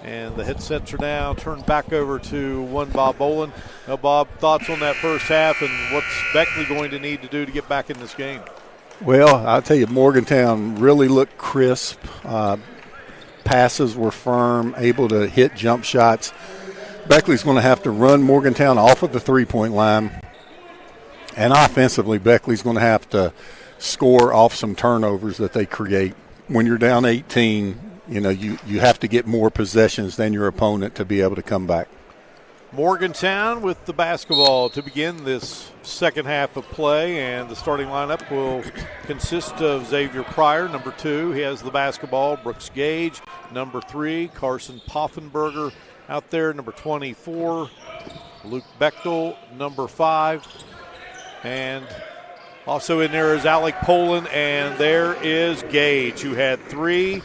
A: And the headsets are now turned back over to one Bob Boland. Now, Bob, thoughts on that first half and what's Beckley going to need to do to get back in this game?
B: Well, I'll tell you, Morgantown really looked crisp. Passes were firm, able to hit jump shots. Beckley's going to have to run Morgantown off of the three-point line. And offensively, Beckley's going to have to score off some turnovers that they create. When you're down 18, you have to get more possessions than your opponent to be able to come back.
A: Morgantown with the basketball to begin this second half of play, and the starting lineup will consist of Xavier Pryor, number 2. He has the basketball. Brooks Gage, number 3. Carson Poffenberger out there, number 24. Luke Bechtel, number 5. And also in there is Alec Poland, and there is Gage, who had 3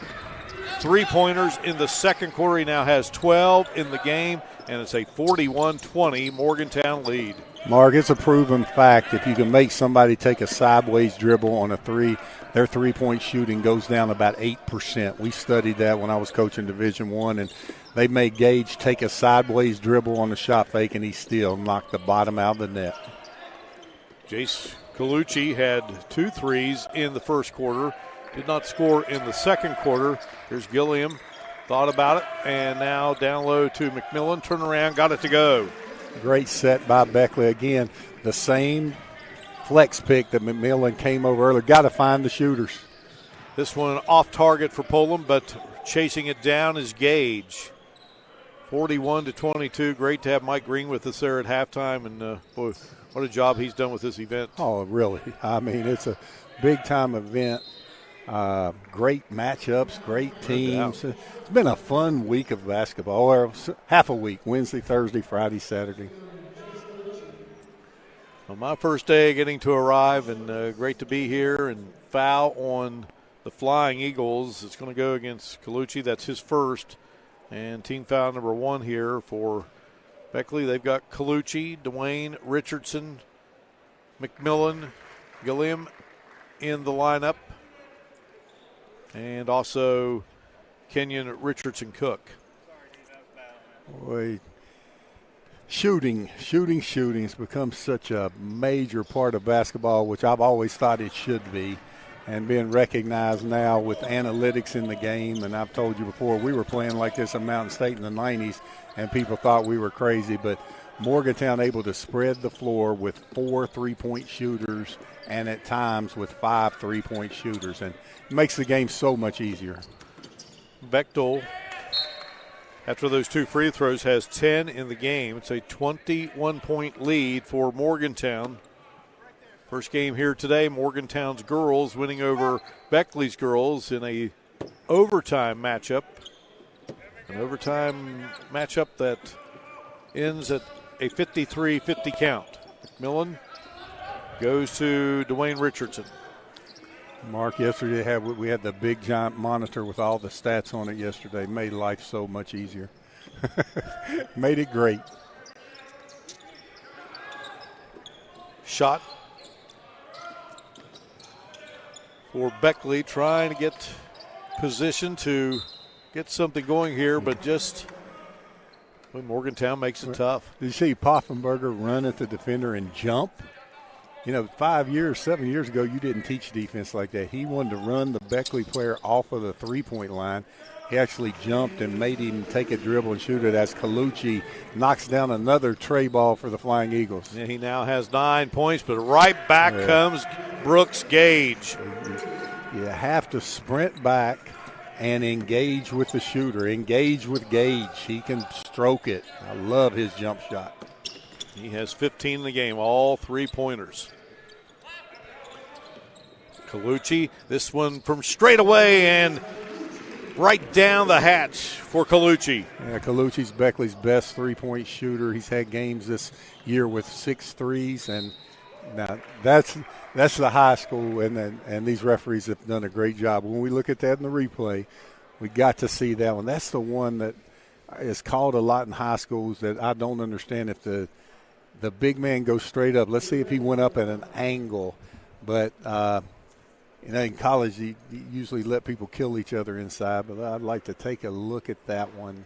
A: three-pointers in the second quarter. He now has 12 in the game, and it's a 41-20 Morgantown lead.
B: Mark, it's a proven fact if you can make somebody take a sideways dribble on a 3, their three-point shooting goes down about 8%. We studied that when I was coaching Division I, and they made Gage take a sideways dribble on the shot fake, and he still knocked the bottom out of the net.
A: Jace Colucci had 2 threes in the first quarter. Did not score in the second quarter. Here's Gilliam. Thought about it, and now down low to McMillan. Turn around, got it to go.
B: Great set by Beckley. Again, the same flex pick that McMillan came over earlier. Got to find the shooters.
A: This one off target for Poland, but chasing it down is Gage. 41-22. Great to have Mike Green with us there at halftime, and boy, what a job he's done with this event.
B: Oh, really? I mean, it's a big-time event. Great matchups, great teams. It's been a fun week of basketball, or half a week, Wednesday, Thursday, Friday, Saturday.
A: Well, my first day getting to arrive, and great to be here. And foul on the Flying Eagles. It's going to go against Colucci. That's his first. And team foul number 1 here for Beckley. They've got Colucci, Dwayne Richardson, McMillan, Gilliam in the lineup. And also Kenyon Richardson Cook.
B: Boy, shooting has become such a major part of basketball, which I've always thought it should be, and being recognized now with analytics in the game. And I've told you before, we were playing like this at Mountain State in the 90s, and people thought we were crazy. But Morgantown able to spread the floor with 4 3-point shooters and at times with 5 3-point shooters, and it makes the game so much easier.
A: Bechtel, after those 2 free throws, has 10 in the game. It's a 21-point lead for Morgantown. First game here today, Morgantown's girls winning over Beckley's girls in a overtime matchup. An overtime matchup that ends at a 53-50 count. McMillan goes to Dwayne Richardson.
B: Mark, yesterday we had the big giant monitor with all the stats on it yesterday. Made life so much easier. Made it great.
A: Shot for Beckley, trying to get position to get something going here, but just when Morgantown makes it tough.
B: Did you see Poffenberger run at the defender and jump? You know, 7 years ago, you didn't teach defense like that. He wanted to run the Beckley player off of the three-point line. He actually jumped and made him take a dribble and shoot it as Colucci knocks down another tray ball for the Flying Eagles.
A: And he now has 9 points, but right back comes Brooks Gage.
B: You have to sprint back and engage with the shooter. Engage with Gage. He can stroke it. I love his jump shot.
A: He has 15 in the game, all 3-pointers. Colucci, this one from straight away and right down the hatch for Colucci.
B: Yeah, Colucci's Beckley's best three-point shooter. He's had games this year with 6 threes, and now that's the high school, and these referees have done a great job. When we look at that in the replay, we got to see that one. That's the one that is called a lot in high schools that I don't understand. If the big man goes straight up, let's see if he went up at an angle, but in college, you usually let people kill each other inside, but I'd like to take a look at that one.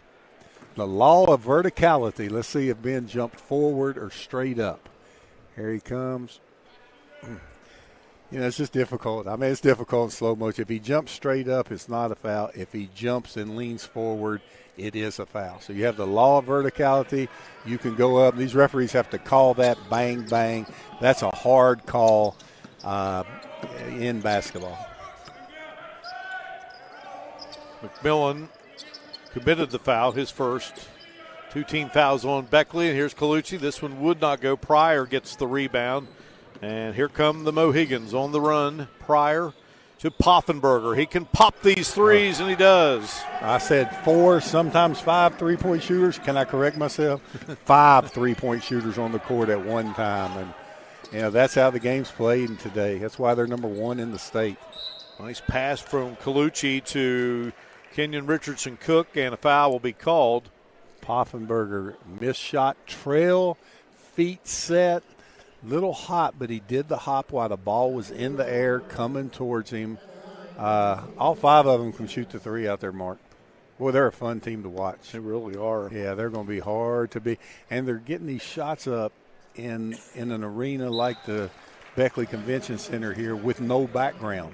B: The law of verticality. Let's see if Ben jumped forward or straight up. Here he comes. It's just difficult. I mean, it's difficult in slow motion. If he jumps straight up, it's not a foul. If he jumps and leans forward, it is a foul. So you have the law of verticality. You can go up. These referees have to call that bang, bang. That's a hard call in basketball.
A: McMillan committed the foul, his first. 2 team fouls on Beckley, and here's Colucci. This one would not go. Pryor gets the rebound. And here come the Mohigans on the run. Pryor to Poffenberger. He can pop these threes, and he does.
B: I said 4, sometimes 5 3-point shooters. Can I correct myself? 5 3-point shooters on the court at one time. And, that's how the game's played today. That's why they're number 1 in the state.
A: Nice pass from Colucci to Kenyon Richardson Cook, and a foul will be called.
B: Poffenberger missed shot, trail, feet set. Little hot, but he did the hop while the ball was in the air coming towards him. All 5 of them can shoot the 3 out there, Mark. Boy, they're a fun team to watch.
A: They really are.
B: Yeah, they're going to be hard to beat. And they're getting these shots up in an arena like the Beckley Convention Center here with no background.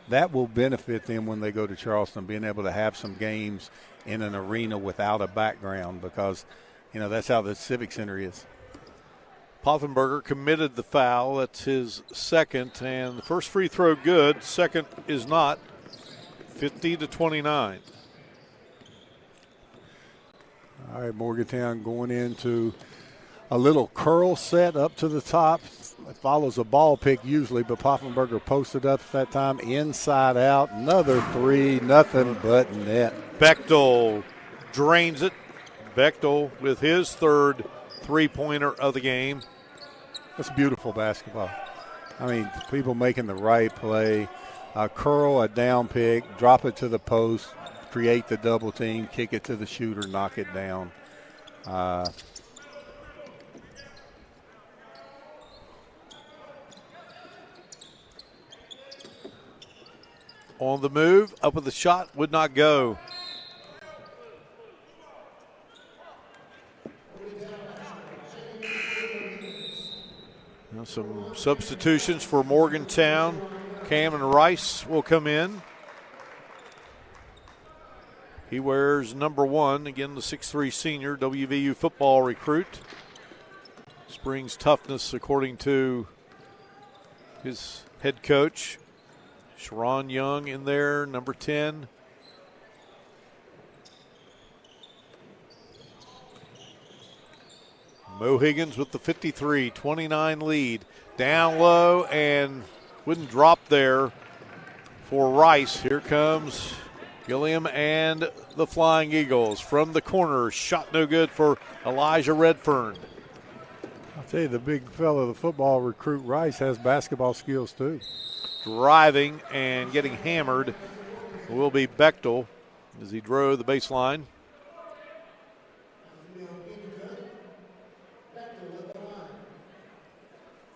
B: That will benefit them when they go to Charleston, being able to have some games in an arena without a background because, that's how the Civic Center is.
A: Poffenberger committed the foul. That's his second, and the first free throw good. Second is not. 50-29.
B: All right, Morgantown going into a little curl set up to the top. It follows a ball pick usually, but Poffenberger posted up at that time. Inside out, another three, nothing but net.
A: Bechtel drains it. Bechtel with his third three-pointer of the game.
B: That's beautiful basketball. I mean, people making the right play. A curl, a down pick, drop it to the post, create the double team, kick it to the shooter, knock it down.
A: On the move, up with the shot, would not go. Now some substitutions for Morgantown. Cam and Rice will come in. He wears number 1, again the 6'3 senior, WVU football recruit. Brings toughness according to his head coach. Sharon Young in there, number 10. Mohigans with the 53-29 lead. Down low and wouldn't drop there for Rice. Here comes Gilliam and the Flying Eagles from the corner. Shot no good for Elijah Redfern.
B: I'll tell you, the big fellow, the football recruit Rice, has basketball skills too.
A: Driving and getting hammered will be Bechtel as he drove the baseline.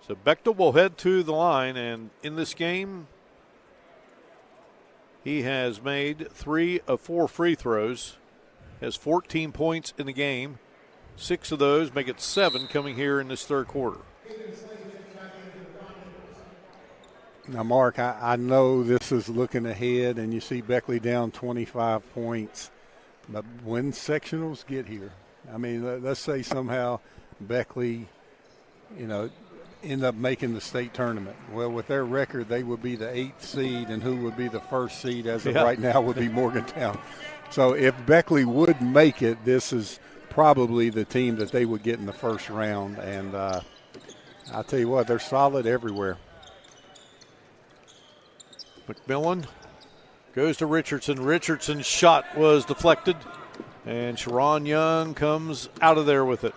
A: So Bechtel will head to the line, and in this game, he has made 3 of 4 free throws, has 14 points in the game. 6 of those make it 7 coming here in this third quarter.
B: Now, Mark, I know this is looking ahead, and you see Beckley down 25 points. But when sectionals get here, I mean, let's say somehow Beckley, end up making the state tournament. Well, with their record, they would be the 8th seed, and who would be the 1st seed as of right now would be Morgantown. So if Beckley would make it, this is probably the team that they would get in the first round. And I'll tell you what, they're solid everywhere.
A: McMillan goes to Richardson. Richardson's shot was deflected, and Sharon Young comes out of there with it.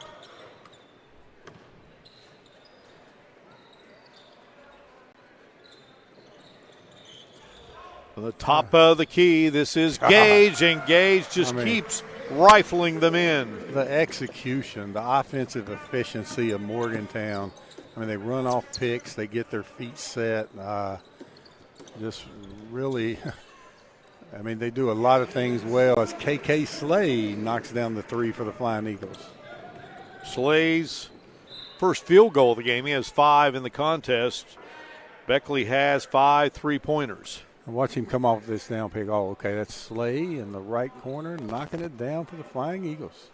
A: On the top of the key, this is Gage, and Gage just keeps rifling them in.
B: The execution, the offensive efficiency of Morgantown. I mean, they run off picks, they get their feet set. Just really, I mean, they do a lot of things well as KK Slade knocks down the 3 for the Flying Eagles.
A: Slade's first field goal of the game. He has 5 in the contest. Beckley has 5 3-pointers.
B: And watch him come off this down pick. Oh, okay, that's Slade in the right corner, knocking it down for the Flying Eagles.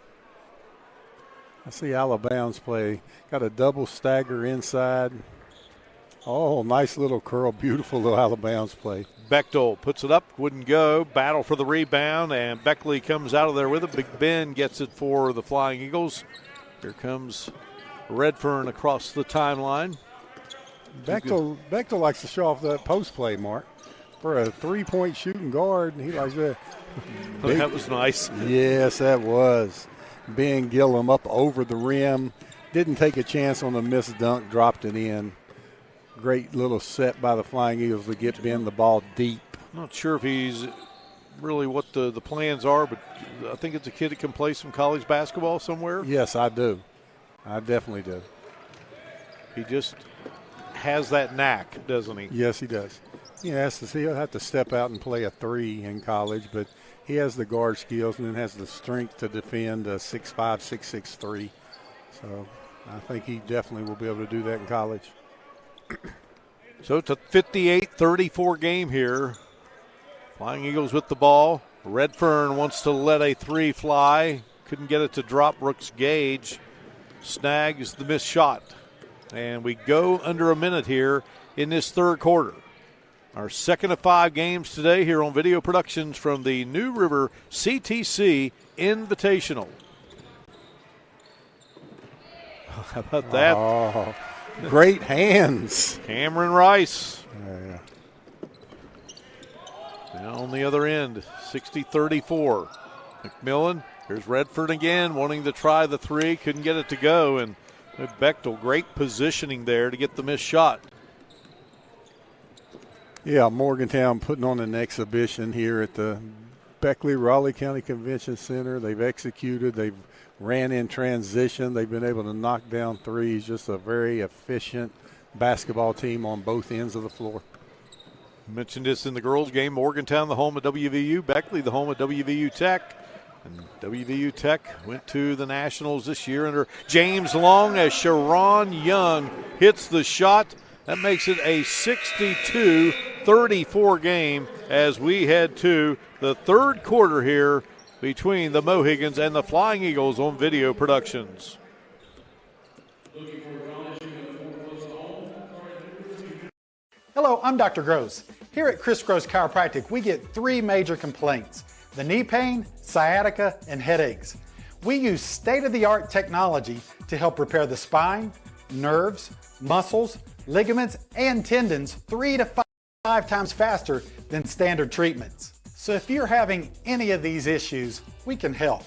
B: I see Alabama's play. Got a double stagger inside. Oh, nice little curl. Beautiful little Alabama's play.
A: Bechtel puts it up, wouldn't go. Battle for the rebound, and Beckley comes out of there with it. Big Ben gets it for the Flying Eagles. Here comes Redfern across the timeline.
B: Bechtel likes to show off that post play, Mark. For a 3-point shooting guard, he likes that.
A: That was nice.
B: Yes, that was. Ben Gillum up over the rim. Didn't take a chance on the missed dunk, dropped it in. Great little set by the Flying Eagles to get Ben the ball deep.
A: Not sure if he's really what the plans are, but I think it's a kid that can play some college basketball somewhere.
B: Yes, I do. I definitely do.
A: He just has that knack, doesn't he?
B: Yes, he does. He'll have to step out and play a 3 in college, but he has the guard skills and then has the strength to defend a 6'5", 6'6", 3. So I think he definitely will be able to do that in college.
A: So it's a 58-34 game here. Flying Eagles with the ball. Redfern wants to let a 3 fly. Couldn't get it to drop. Brooks Gage snags the missed shot. And we go under a minute here in this third quarter. Our second of 5 games today here on Video Productions from the New River CTC Invitational. How about that?
B: Oh, great hands.
A: Cameron Rice.
B: Yeah.
A: Now on the other end, 60-34. McMillan, here's Redford again, wanting to try the three. Couldn't get it to go. And Bechtel, great positioning there to get the missed shot.
B: Yeah, Morgantown putting on an exhibition here at the Beckley-Raleigh County Convention Center. They've executed. They've ran in transition. They've been able to knock down threes. Just a very efficient basketball team on both ends of the floor.
A: Mentioned this in the girls' game. Morgantown, the home of WVU. Beckley, the home of WVU Tech. And WVU Tech went to the Nationals this year under James Long as Sharon Young hits the shot. That makes it a 62-34 game as we head to the third quarter here between the Mohigans and the Flying Eagles on Video Productions.
J: Hello, I'm Dr. Gross. Here at Chris Gross Chiropractic, we get 3 major complaints: the knee pain, sciatica, and headaches. We use state-of-the-art technology to help repair the spine, nerves, muscles, ligaments, and tendons 3 to 5 times faster than standard treatments. So if you're having any of these issues, we can help.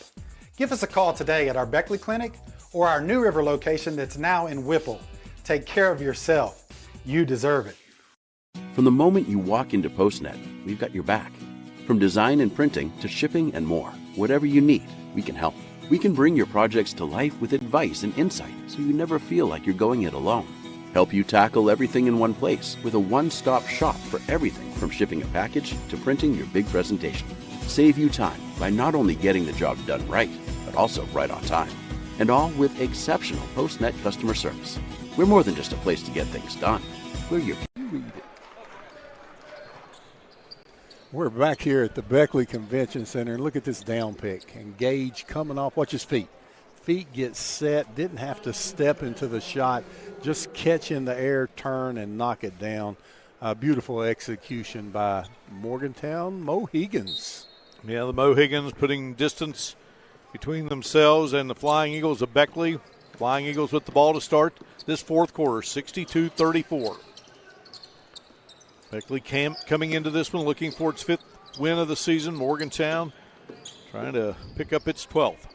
J: Give us a call today at our Beckley Clinic or our New River location that's now in Whipple. Take care of yourself. You deserve it.
K: From the moment you walk into PostNet, we've got your back. From design and printing to shipping and more, whatever you need, we can help. We can bring your projects to life with advice and insight so you never feel like you're going it alone. Help you tackle everything in one place with a one-stop shop for everything from shipping a package to printing your big presentation. Save you time by not only getting the job done right, but also right on time. And all with exceptional PostNet customer service. We're more than just a place to get things done. We're your...
B: We're back here at the Beckley Convention Center, and look at this down pick. And Gage coming off, watch his feet. Feet get set, didn't have to step into the shot, just catch in the air, turn, and knock it down. Beautiful execution by Morgantown Mohigans.
A: Yeah, the Mohigans putting distance between themselves and the Flying Eagles of Beckley. Flying Eagles with the ball to start this fourth quarter, 62-34. Beckley coming into this one looking for its 5th win of the season. Morgantown trying to pick up its 12th.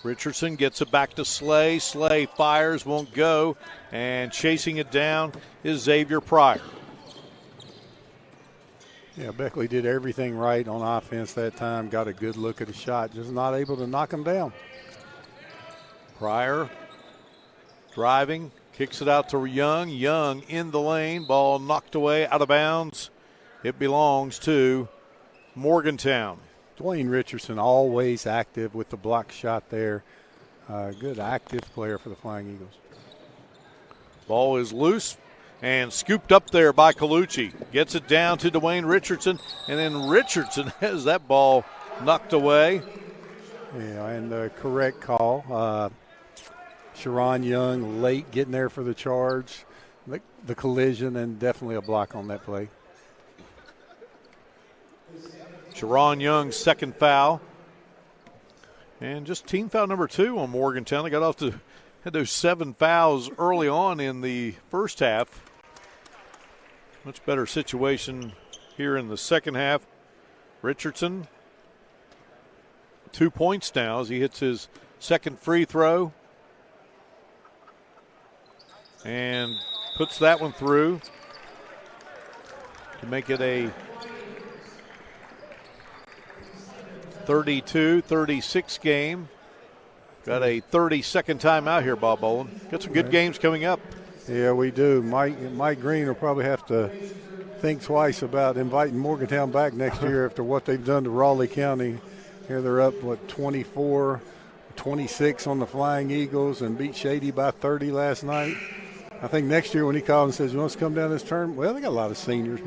A: Richardson gets it back to Slay. Slay fires, won't go. And chasing it down is Xavier Pryor.
B: Yeah, Beckley did everything right on offense that time. Got a good look at the shot. Just not able to knock him down.
A: Pryor driving. Kicks it out to Young. Young in the lane. Ball knocked away out of bounds. It belongs to Morgantown.
B: Dwayne Richardson always active with the block shot there. Good active player for the Flying Eagles.
A: Ball is loose and scooped up there by Colucci. Gets it down to Dwayne Richardson, and then Richardson has that ball knocked away.
B: Yeah, and the correct call. Sharon Young late getting there for the charge, the collision, and definitely a block on that play.
A: Sharon Young's second foul. And just team foul number 2 on Morgantown. They had those 7 fouls early on in the first half. Much better situation here in the second half. Richardson, 2 points now as he hits his second free throw. And puts that one through to make it a 32-36 game. Got a 30-second timeout here, Bob Boland. Got some good games coming up.
B: Yeah, we do. Mike Green will probably have to think twice about inviting Morgantown back next year after what they've done to Raleigh County. Here they're up, 24-26 on the Flying Eagles and beat Shady by 30 last night. I think next year when he called and says, you want us to come down this tournament? Well, they got a lot of seniors,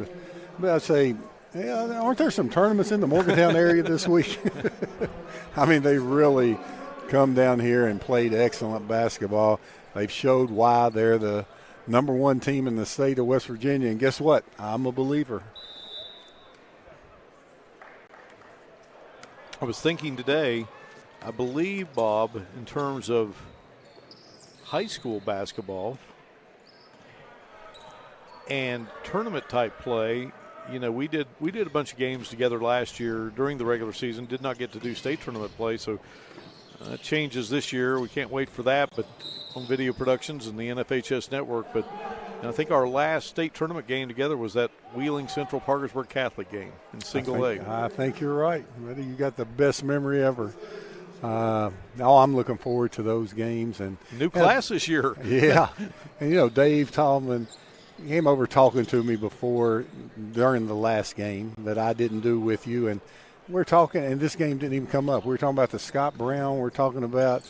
B: but I'd say, yeah, aren't there some tournaments in the Morgantown area this week? I mean, they really come down here and played excellent basketball. They've showed why they're the number 1 team in the state of West Virginia. And guess what? I'm a believer.
A: I was thinking today, I believe, Bob, in terms of high school basketball and tournament type play, you know, we did a bunch of games together last year during the regular season. Did not get to do state tournament play, so that changes this year. We can't wait for that, but on Video Productions and the NFHS Network. But I think our last state tournament game together was that Wheeling Central Parkersburg Catholic game in single A.
B: I think you're right. You got the best memory ever. I'm looking forward to those games. And
A: new class this year.
B: Yeah. And, you know, Dave Tallman came over talking to me before during the last game that I didn't do with you. And we're talking, and this game didn't even come up. We were talking about the Scott Brown. We're talking about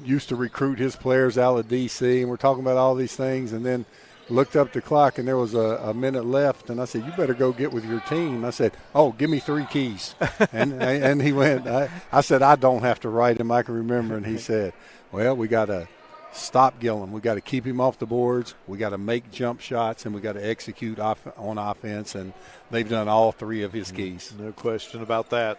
B: used to recruit his players out of D.C., and we're talking about all these things. And then looked up the clock, and there was a minute left, and I said, you better go get with your team. I said, oh, give me 3 keys. and he went, I said, I don't have to write them. I can remember. And he said, well, we got to stop Gillum. We got to keep him off the boards. We got to make jump shots, and we got to execute on offense. And they've done all 3 of his keys.
A: No question about that.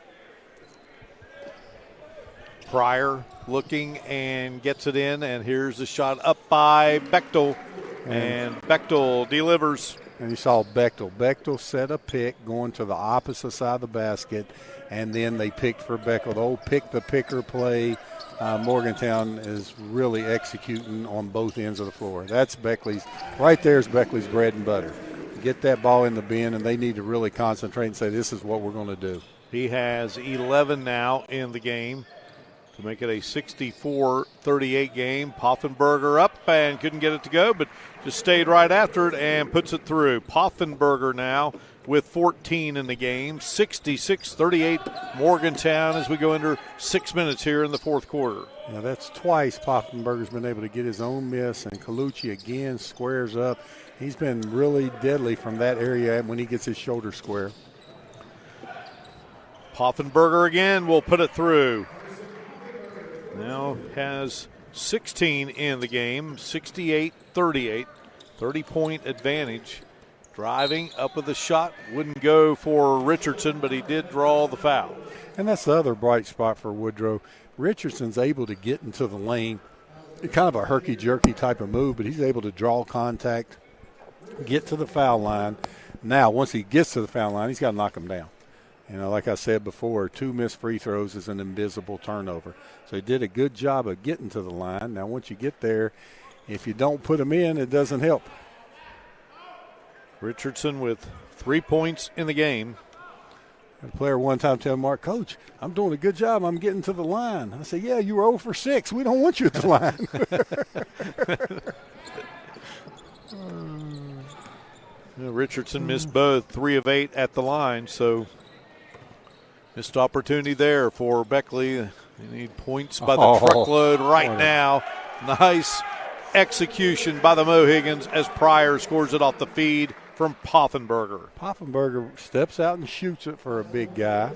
A: Pryor looking and gets it in, and here's the shot up by Bechtel. And Bechtel delivers.
B: And you saw Bechtel. Bechtel set a pick going to the opposite side of the basket, and then they picked for Bechtel. The old pick-the-picker play. Morgantown is really executing on both ends of the floor. That's Beckley's. Right there is Beckley's bread and butter. Get that ball in the bin, and they need to really concentrate and say, this is what we're going to do.
A: He has 11 now in the game to make it a 64-38 game. Poffenberger up and couldn't get it to go, but just stayed right after it and puts it through. Poffenberger now with 14 in the game. 66-38 Morgantown as we go under 6 minutes here in the fourth quarter.
B: Yeah, that's twice Poffenberger's been able to get his own miss, and Colucci again squares up. He's been really deadly from that area when he gets his shoulder square.
A: Poffenberger again will put it through. Now has 16 in the game, 68-38, 30-point advantage. Driving up with a shot, wouldn't go for Richardson, but he did draw the foul.
B: And that's the other bright spot for Woodrow. Richardson's able to get into the lane. It's kind of a herky-jerky type of move, but he's able to draw contact, get to the foul line. Now, once he gets to the foul line, he's got to knock him down. You know, like I said before, 2 missed free throws is an invisible turnover. So he did a good job of getting to the line. Now, once you get there, if you don't put them in, it doesn't help.
A: Richardson with 3 points in the game.
B: A player one time told Mark, Coach, I'm doing a good job. I'm getting to the line. I said, yeah, you were 0 for 6. We don't want you at the line.
A: Richardson missed both, 3 of 8 at the line, so missed opportunity there for Beckley. They need points by the truckload right now. Nice execution by the Mohigans as Pryor scores it off the feed from Poffenberger.
B: Poffenberger steps out and shoots it for a big guy.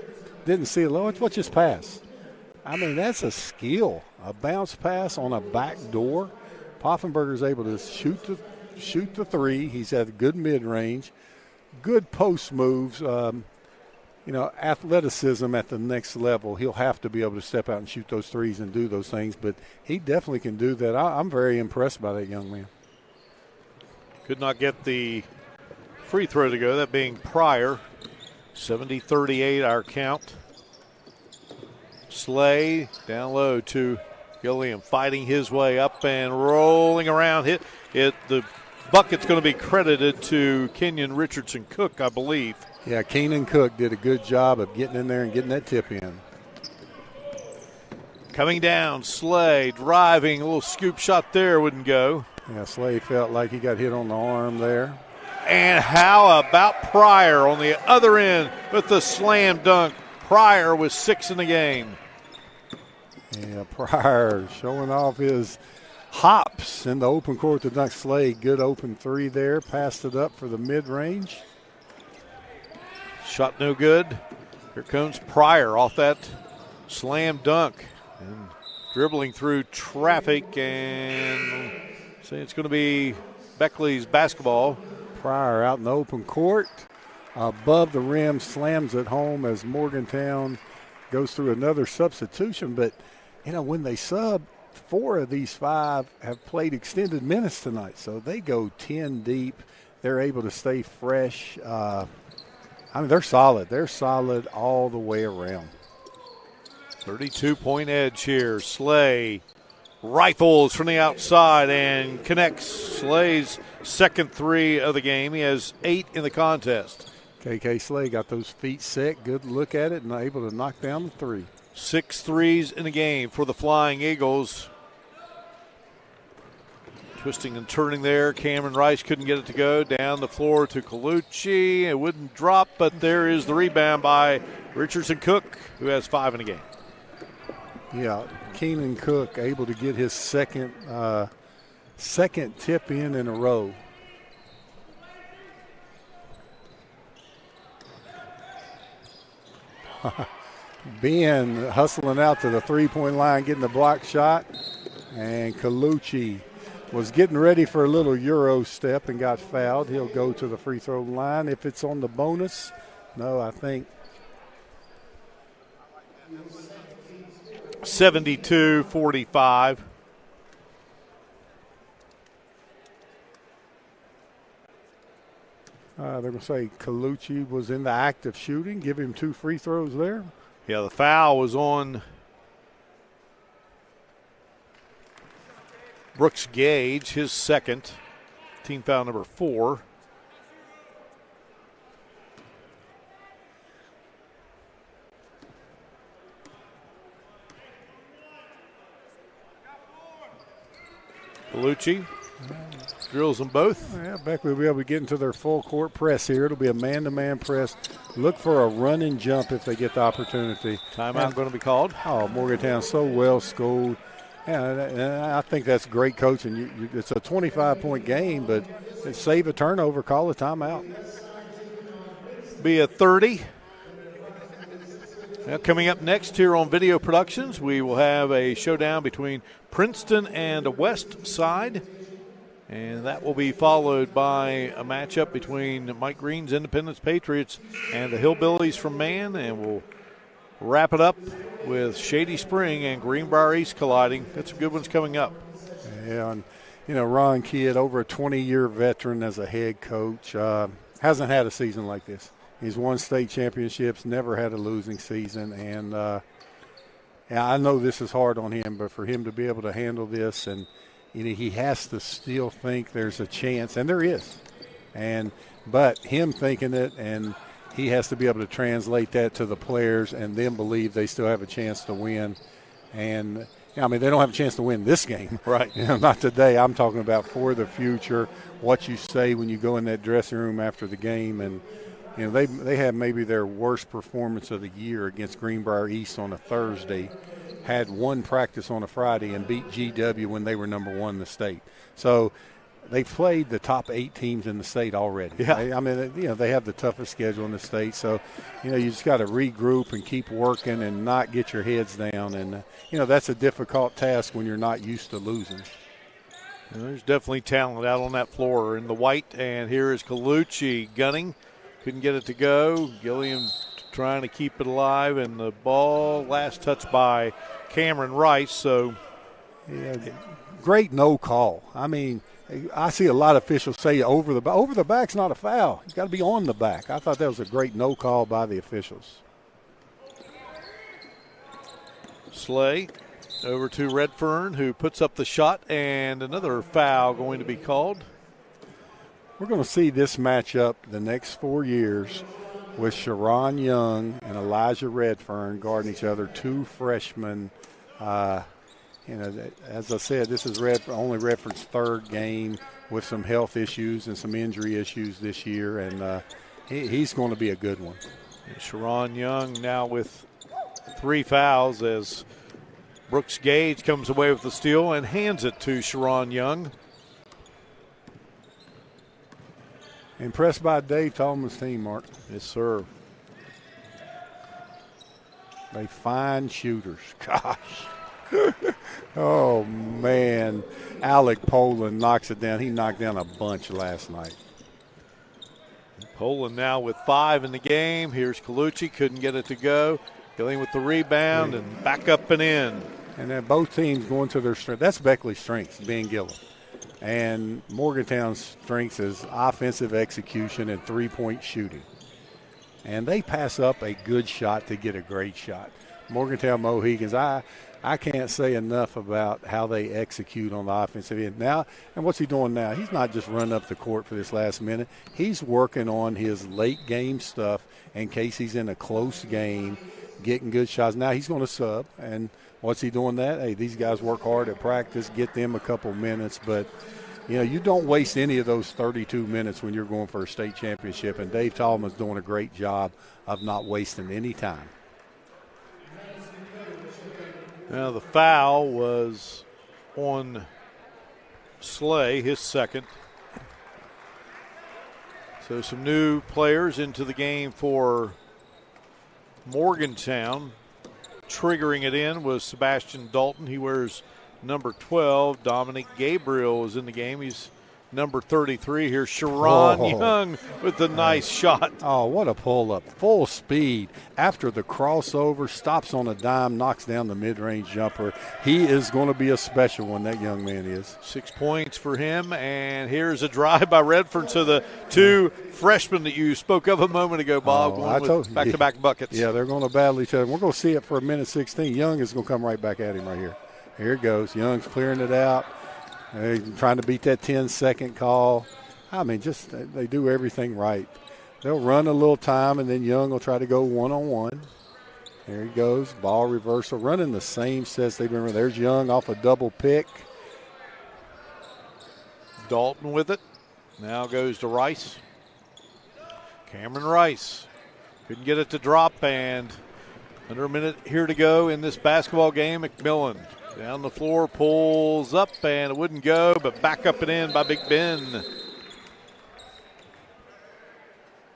B: Didn't see it low. What's his pass? I mean, that's a skill. A bounce pass on a back door. Poffenberger's able to shoot the 3. He's at good mid-range. Good post moves. Athleticism at the next level. He'll have to be able to step out and shoot those 3s and do those things, but he definitely can do that. I'm very impressed by that young man.
A: Could not get the free throw to go, that being Pryor. 70-38 our count. Slay down low to Gilliam, fighting his way up and rolling around. The bucket's going to be credited to Kenyon Richardson Cook, I believe.
B: Yeah, Keenan Cook did a good job of getting in there and getting that tip in.
A: Coming down, Slay driving, a little scoop shot there, wouldn't go.
B: Yeah, Slay felt like he got hit on the arm there.
A: And how about Pryor on the other end with the slam dunk? Pryor with 6 in the game.
B: Yeah, Pryor showing off his hops in the open court to dunk. Slay, good open 3 there. Passed it up for the mid-range.
A: Shot no good. Here comes Pryor off that slam dunk and dribbling through traffic, and say it's going to be Beckley's basketball.
B: Pryor out in the open court. Above the rim, slams it home as Morgantown goes through another substitution. But, when they sub, 4 of these 5 have played extended minutes tonight. So they go 10 deep. They're able to stay fresh. They're solid. They're solid all the way around.
A: 32-point edge here. Slay rifles from the outside and connects. Slay's second 3 of the game. He has 8 in the contest.
B: KK Slay got those feet set. Good look at it and able to knock down the 3.
A: 6 threes in the game for the Flying Eagles. Twisting and turning there. Cameron Rice couldn't get it to go. Down the floor to Colucci. It wouldn't drop, but there is the rebound by Richardson Cook, who has 5 in the game.
B: Yeah, Keenan Cook able to get his second tip in a row. Ben hustling out to the three-point line, getting the block shot. And Colucci was getting ready for a little Euro step and got fouled. He'll go to the free throw line. If it's on the bonus, no, I think.
A: 72-45.
B: They're going to say Colucci was in the act of shooting. Give him 2 free throws there.
A: Yeah, the foul was on Brooks Gage, his second. Team foul number 4. Colucci drills them both.
B: Yeah, Beckley will be able to get into their full court press here. It'll be a man-to-man press. Look for a run and jump if they get the opportunity.
A: Timeout going to be called.
B: Oh, Morgantown so well schooled. Yeah, and I think that's great coaching. It's a 25-point game, but save a turnover, call a timeout.
A: Be a 30. Now coming up next here on Video Productions, we will have a showdown between Princeton and the West Side. And that will be followed by a matchup between Mike Green's Independence Patriots and the Hillbillies from Man. And we'll wrap it up with Shady Spring and Greenbrier East colliding. Got some good ones coming up.
B: Yeah, and, Ron Kidd, over a 20-year veteran as a head coach, hasn't had a season like this. He's won state championships, never had a losing season. And I know this is hard on him, but for him to be able to handle this and, he has to still think there's a chance, and there is. But him thinking it, and he has to be able to translate that to the players and then believe they still have a chance to win. And, they don't have a chance to win this game.
A: Right.
B: Not today. I'm talking about for the future, what you say when you go in that dressing room after the game. And, they had maybe their worst performance of the year against Greenbrier East on a Thursday. Had one practice on a Friday and beat GW when they were number 1 in the state. So they've played the top 8 teams in the state already.
A: Yeah.
B: They have the toughest schedule in the state. So, you just got to regroup and keep working and not get your heads down. And, that's a difficult task when you're not used to losing.
A: And there's definitely talent out on that floor in the white. And here is Colucci gunning. Couldn't get it to go. Gilliam trying to keep it alive, and the ball last touch by Cameron Rice. So,
B: yeah, great no call. I see a lot of officials say over the back's not a foul. It's got to be on the back. I thought that was a great no call by the officials.
A: Slay over to Redfern, who puts up the shot, and another foul going to be called.
B: We're going to see this matchup the next 4 years with Sharon Young and Elijah Redfern guarding each other, 2 freshmen. As I said, this is only Redfern's 3rd game with some health issues and some injury issues this year, and he's going to be a good one.
A: And Sharon Young now with 3 fouls as Brooks Gage comes away with the steal and hands it to Sharon Young.
B: Impressed by Dave Tallman's team, Mark.
A: Yes, sir.
B: They fine shooters. Gosh. Oh, man. Alec Poland knocks it down. He knocked down a bunch last night.
A: Poland now with 5 in the game. Here's Colucci. Couldn't get it to go. Gilliam with the rebound and back up and in.
B: And then both teams going to their strength. That's Beckley's strength, being Gilliam. And Morgantown's strength is offensive execution and three-point shooting. And they pass up a good shot to get a great shot. Morgantown Mohigans, I can't say enough about how they execute on the offensive end. Now, and what's he doing now? He's not just running up the court for this last minute. He's working on his late game stuff in case he's in a close game, getting good shots. Now he's going to sub, and what's he doing that? Hey, these guys work hard at practice, get them a couple minutes, but you don't waste any of those 32 minutes when you're going for a state championship, and Dave Tallman's doing a great job of not wasting any time.
A: Now the foul was on Slay, his second. So some new players into the game for Morgantown. Triggering it in was Sebastian Dalton. He wears number 12. Dominic Gabriel is in the game. He's number 33. Here's Sharon Young with the nice shot.
B: Oh, what a pull-up. Full speed. After the crossover, stops on a dime, knocks down the mid-range jumper. He is going to be a special one, that young man is.
A: 6 points for him, and here's a drive by Redfern. So the two freshmen that you spoke of a moment ago, Bob, with back-to-back buckets.
B: Yeah, they're going to battle each other. We're going to see it for a minute 16. Young is going to come right back at him right here. Here it goes. Young's clearing it out. They're trying to beat that 10-second call. I mean, just they do everything right. They'll run a little time, and then Young will try to go one-on-one. There he goes. Ball reversal. Running the same sets they've been running. There's Young off a double pick.
A: Dalton with it. Now goes to Rice. Cameron Rice. Couldn't get it to drop, and under a minute here to go in this basketball game. McMillan down the floor, pulls up, and it wouldn't go, but back up and in by Big Ben.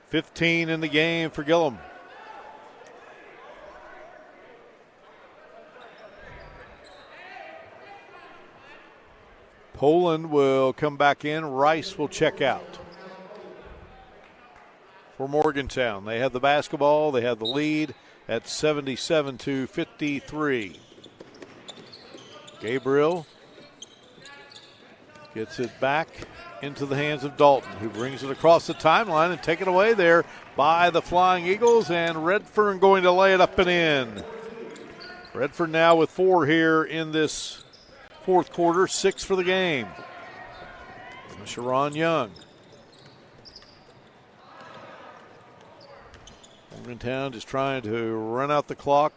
A: 15 in the game for Gillum. Poland will come back in. Rice will check out for Morgantown. They have the basketball. They have the lead at 77-53. Gabriel gets it back into the hands of Dalton, who brings it across the timeline and take it away there by the Flying Eagles, and Redfern going to lay it up and in. Redfern now with 4 here in this fourth quarter, 6 for the game. Sharon Young. Morgantown just trying to run out the clock.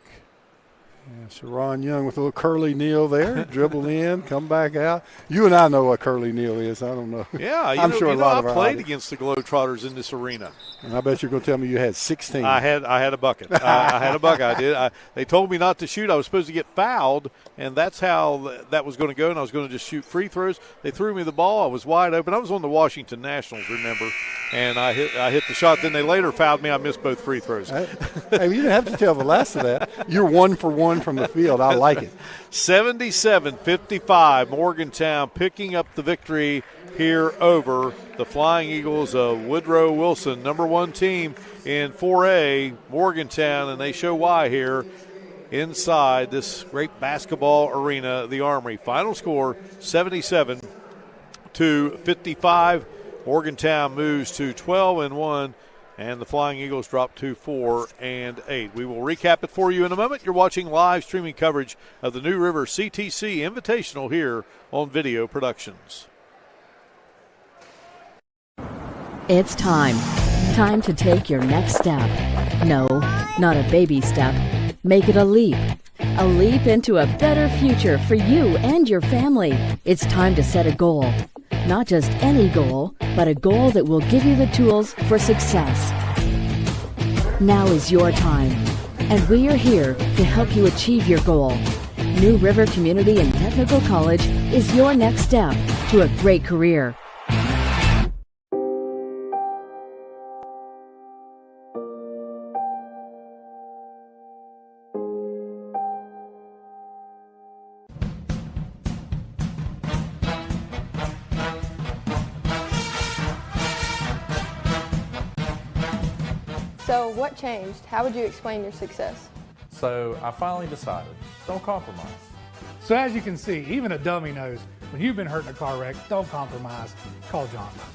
B: Yeah, Sharon Young with a little curly kneel there. Dribble in, come back out. You and I know what curly kneel is. I don't know.
A: Yeah,
B: I'm sure a lot of
A: I played against the Globetrotters in this arena.
B: And I bet you're going to tell me you had 16.
A: I had a bucket. I had a bucket. I did. They told me not to shoot. I was supposed to get fouled, and that's how that was going to go, and I was going to just shoot free throws. They threw me the ball. I was wide open. I was on the Washington Nationals, remember, and I hit the shot. Then they later fouled me. I missed both free throws.
B: Hey, you didn't have to tell the last of that. You're 1 for 1 from the field. I like it.
A: 77-55. Morgantown picking up the victory here over the Flying Eagles of Woodrow Wilson, number 1 team in 4A, Morgantown, and they show why here inside this great basketball arena, the Armory. Final score 77-55. Morgantown moves to 12-1. And the Flying Eagles drop to 4-8. We will recap it for you in a moment. You're watching live streaming coverage of the New River CTC Invitational here on Video Productions.
G: It's time. Time to take your next step. No, not a baby step. Make it a leap. A leap into a better future for you and your family. It's time to set a goal. Not just any goal, but a goal that will give you the tools for success. Now is your time, and we are here to help you achieve your goal. New River Community and Technical College is your next step to a great career.
D: So what changed? How would you explain your success?
E: So I finally decided, don't compromise.
F: So as you can see, even a dummy knows when you've been hurt in a car wreck, don't compromise. Call John Thomas.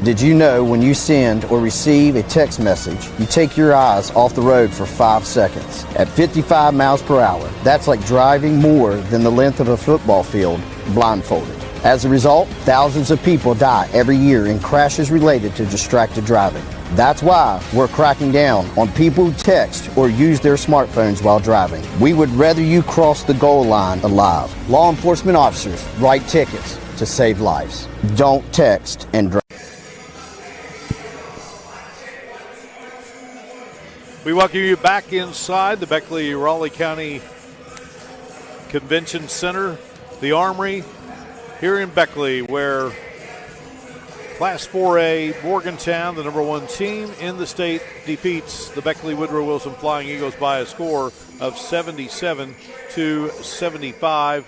H: Did you know when you send or receive a text message, you take your eyes off the road for 5 seconds? At 55 miles per hour, that's like driving more than the length of a football field blindfolded. As a result, thousands of people die every year in crashes related to distracted driving. That's why we're cracking down on people who text or use their smartphones while driving. We would rather you cross the goal line alive. Law enforcement officers write tickets to save lives. Don't text and drive.
A: We welcome you back inside the Beckley-Raleigh County Convention Center, the Armory, here in Beckley, where Class 4A Morgantown, the number 1 team in the state, defeats the Beckley Woodrow Wilson Flying Eagles by a score of 77-75.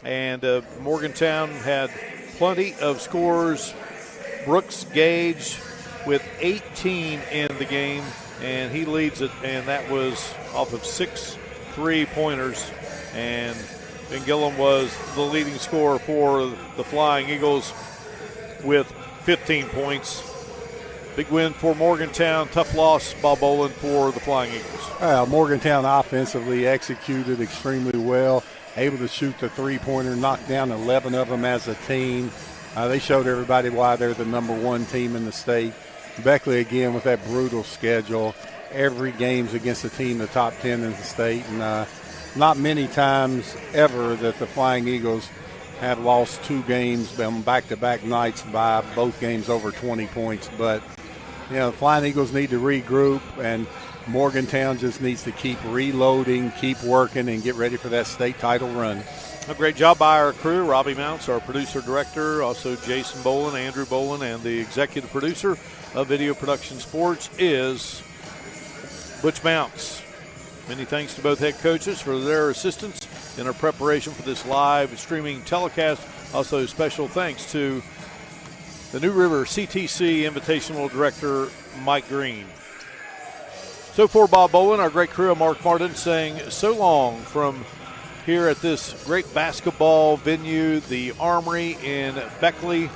A: And Morgantown had plenty of scores. Brooks Gage with 18 in the game, and he leads it, and that was off of 6 3-pointers. And Ben Gillum was the leading scorer for the Flying Eagles with 15 points. Big win for Morgantown. Tough loss, Bob Bolin, for the Flying Eagles.
B: Morgantown offensively executed extremely well, able to shoot the three-pointer, knocked down 11 of them as a team. They showed everybody why they're the number 1 team in the state. Beckley, again, with that brutal schedule. Every game's against a team the top 10 in the state. And not many times ever that the Flying Eagles have lost 2 games on back-to-back nights by both games over 20 points. But, you know, the Flying Eagles need to regroup, and Morgantown just needs to keep reloading, keep working, and get ready for that state title run.
A: A great job by our crew. Robbie Mounts, our producer-director, also Jason Bolin, Andrew Bolin, and the executive producer of Video Production Sports is Butch Mounts. Many thanks to both head coaches for their assistance in our preparation for this live streaming telecast. Also, special thanks to the New River CTC Invitational Director, Mike Green. So for Bob Bolin, our great crew, I'm Mark Martin, saying so long from here at this great basketball venue, the Armory in Beckley,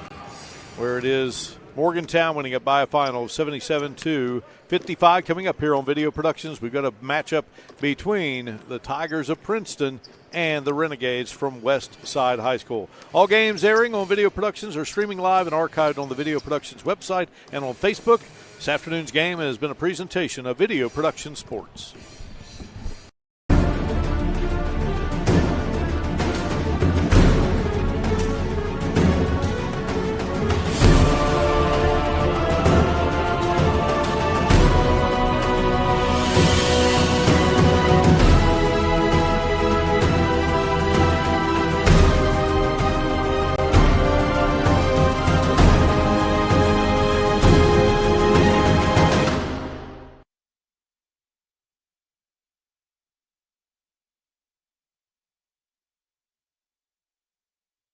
A: where it is Morgantown winning it by a final of 77-55. Coming up here on Video Productions, we've got a matchup between the Tigers of Princeton and the Renegades from West Side High School. All games airing on Video Productions are streaming live and archived on the Video Productions website and on Facebook. This afternoon's game has been a presentation of Video Production Sports.